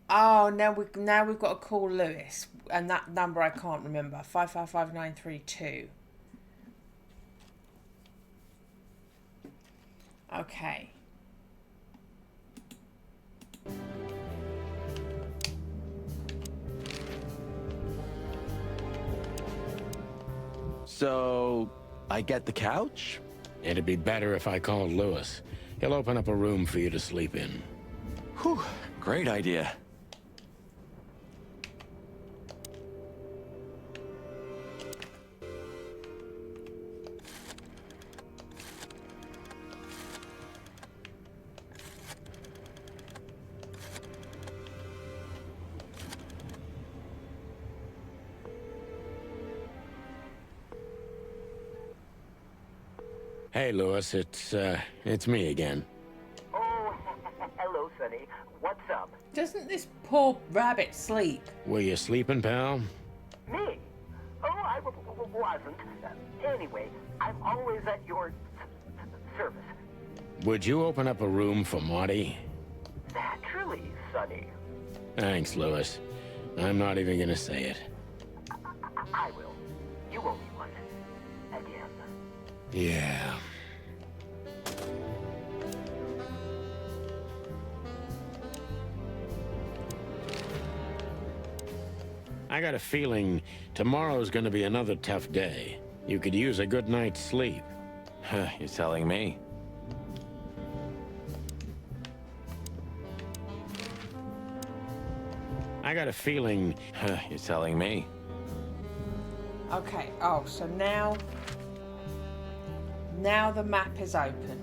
Oh, now we've got to call Lewis, and that number I can't remember. 555932. Okay. So, I get the couch? It'd be better if I called Lewis. He'll open up a room for you to sleep in. Whew, great idea. Hey, Lewis, it's me again. Oh, hello, Sonny. What's up? Doesn't this poor rabbit sleep? Were you sleeping, pal? Me? Oh, I wasn't. Anyway, I'm always at your service. Would you open up a room for Marty? Naturally, Sonny. Thanks, Lewis. I'm not even gonna say it. I will. You owe me one. Again. Yeah. I got a feeling tomorrow's gonna be another tough day. You could use a good night's sleep. You're telling me. I got a feeling... You're telling me. Okay, oh, so now the map is open.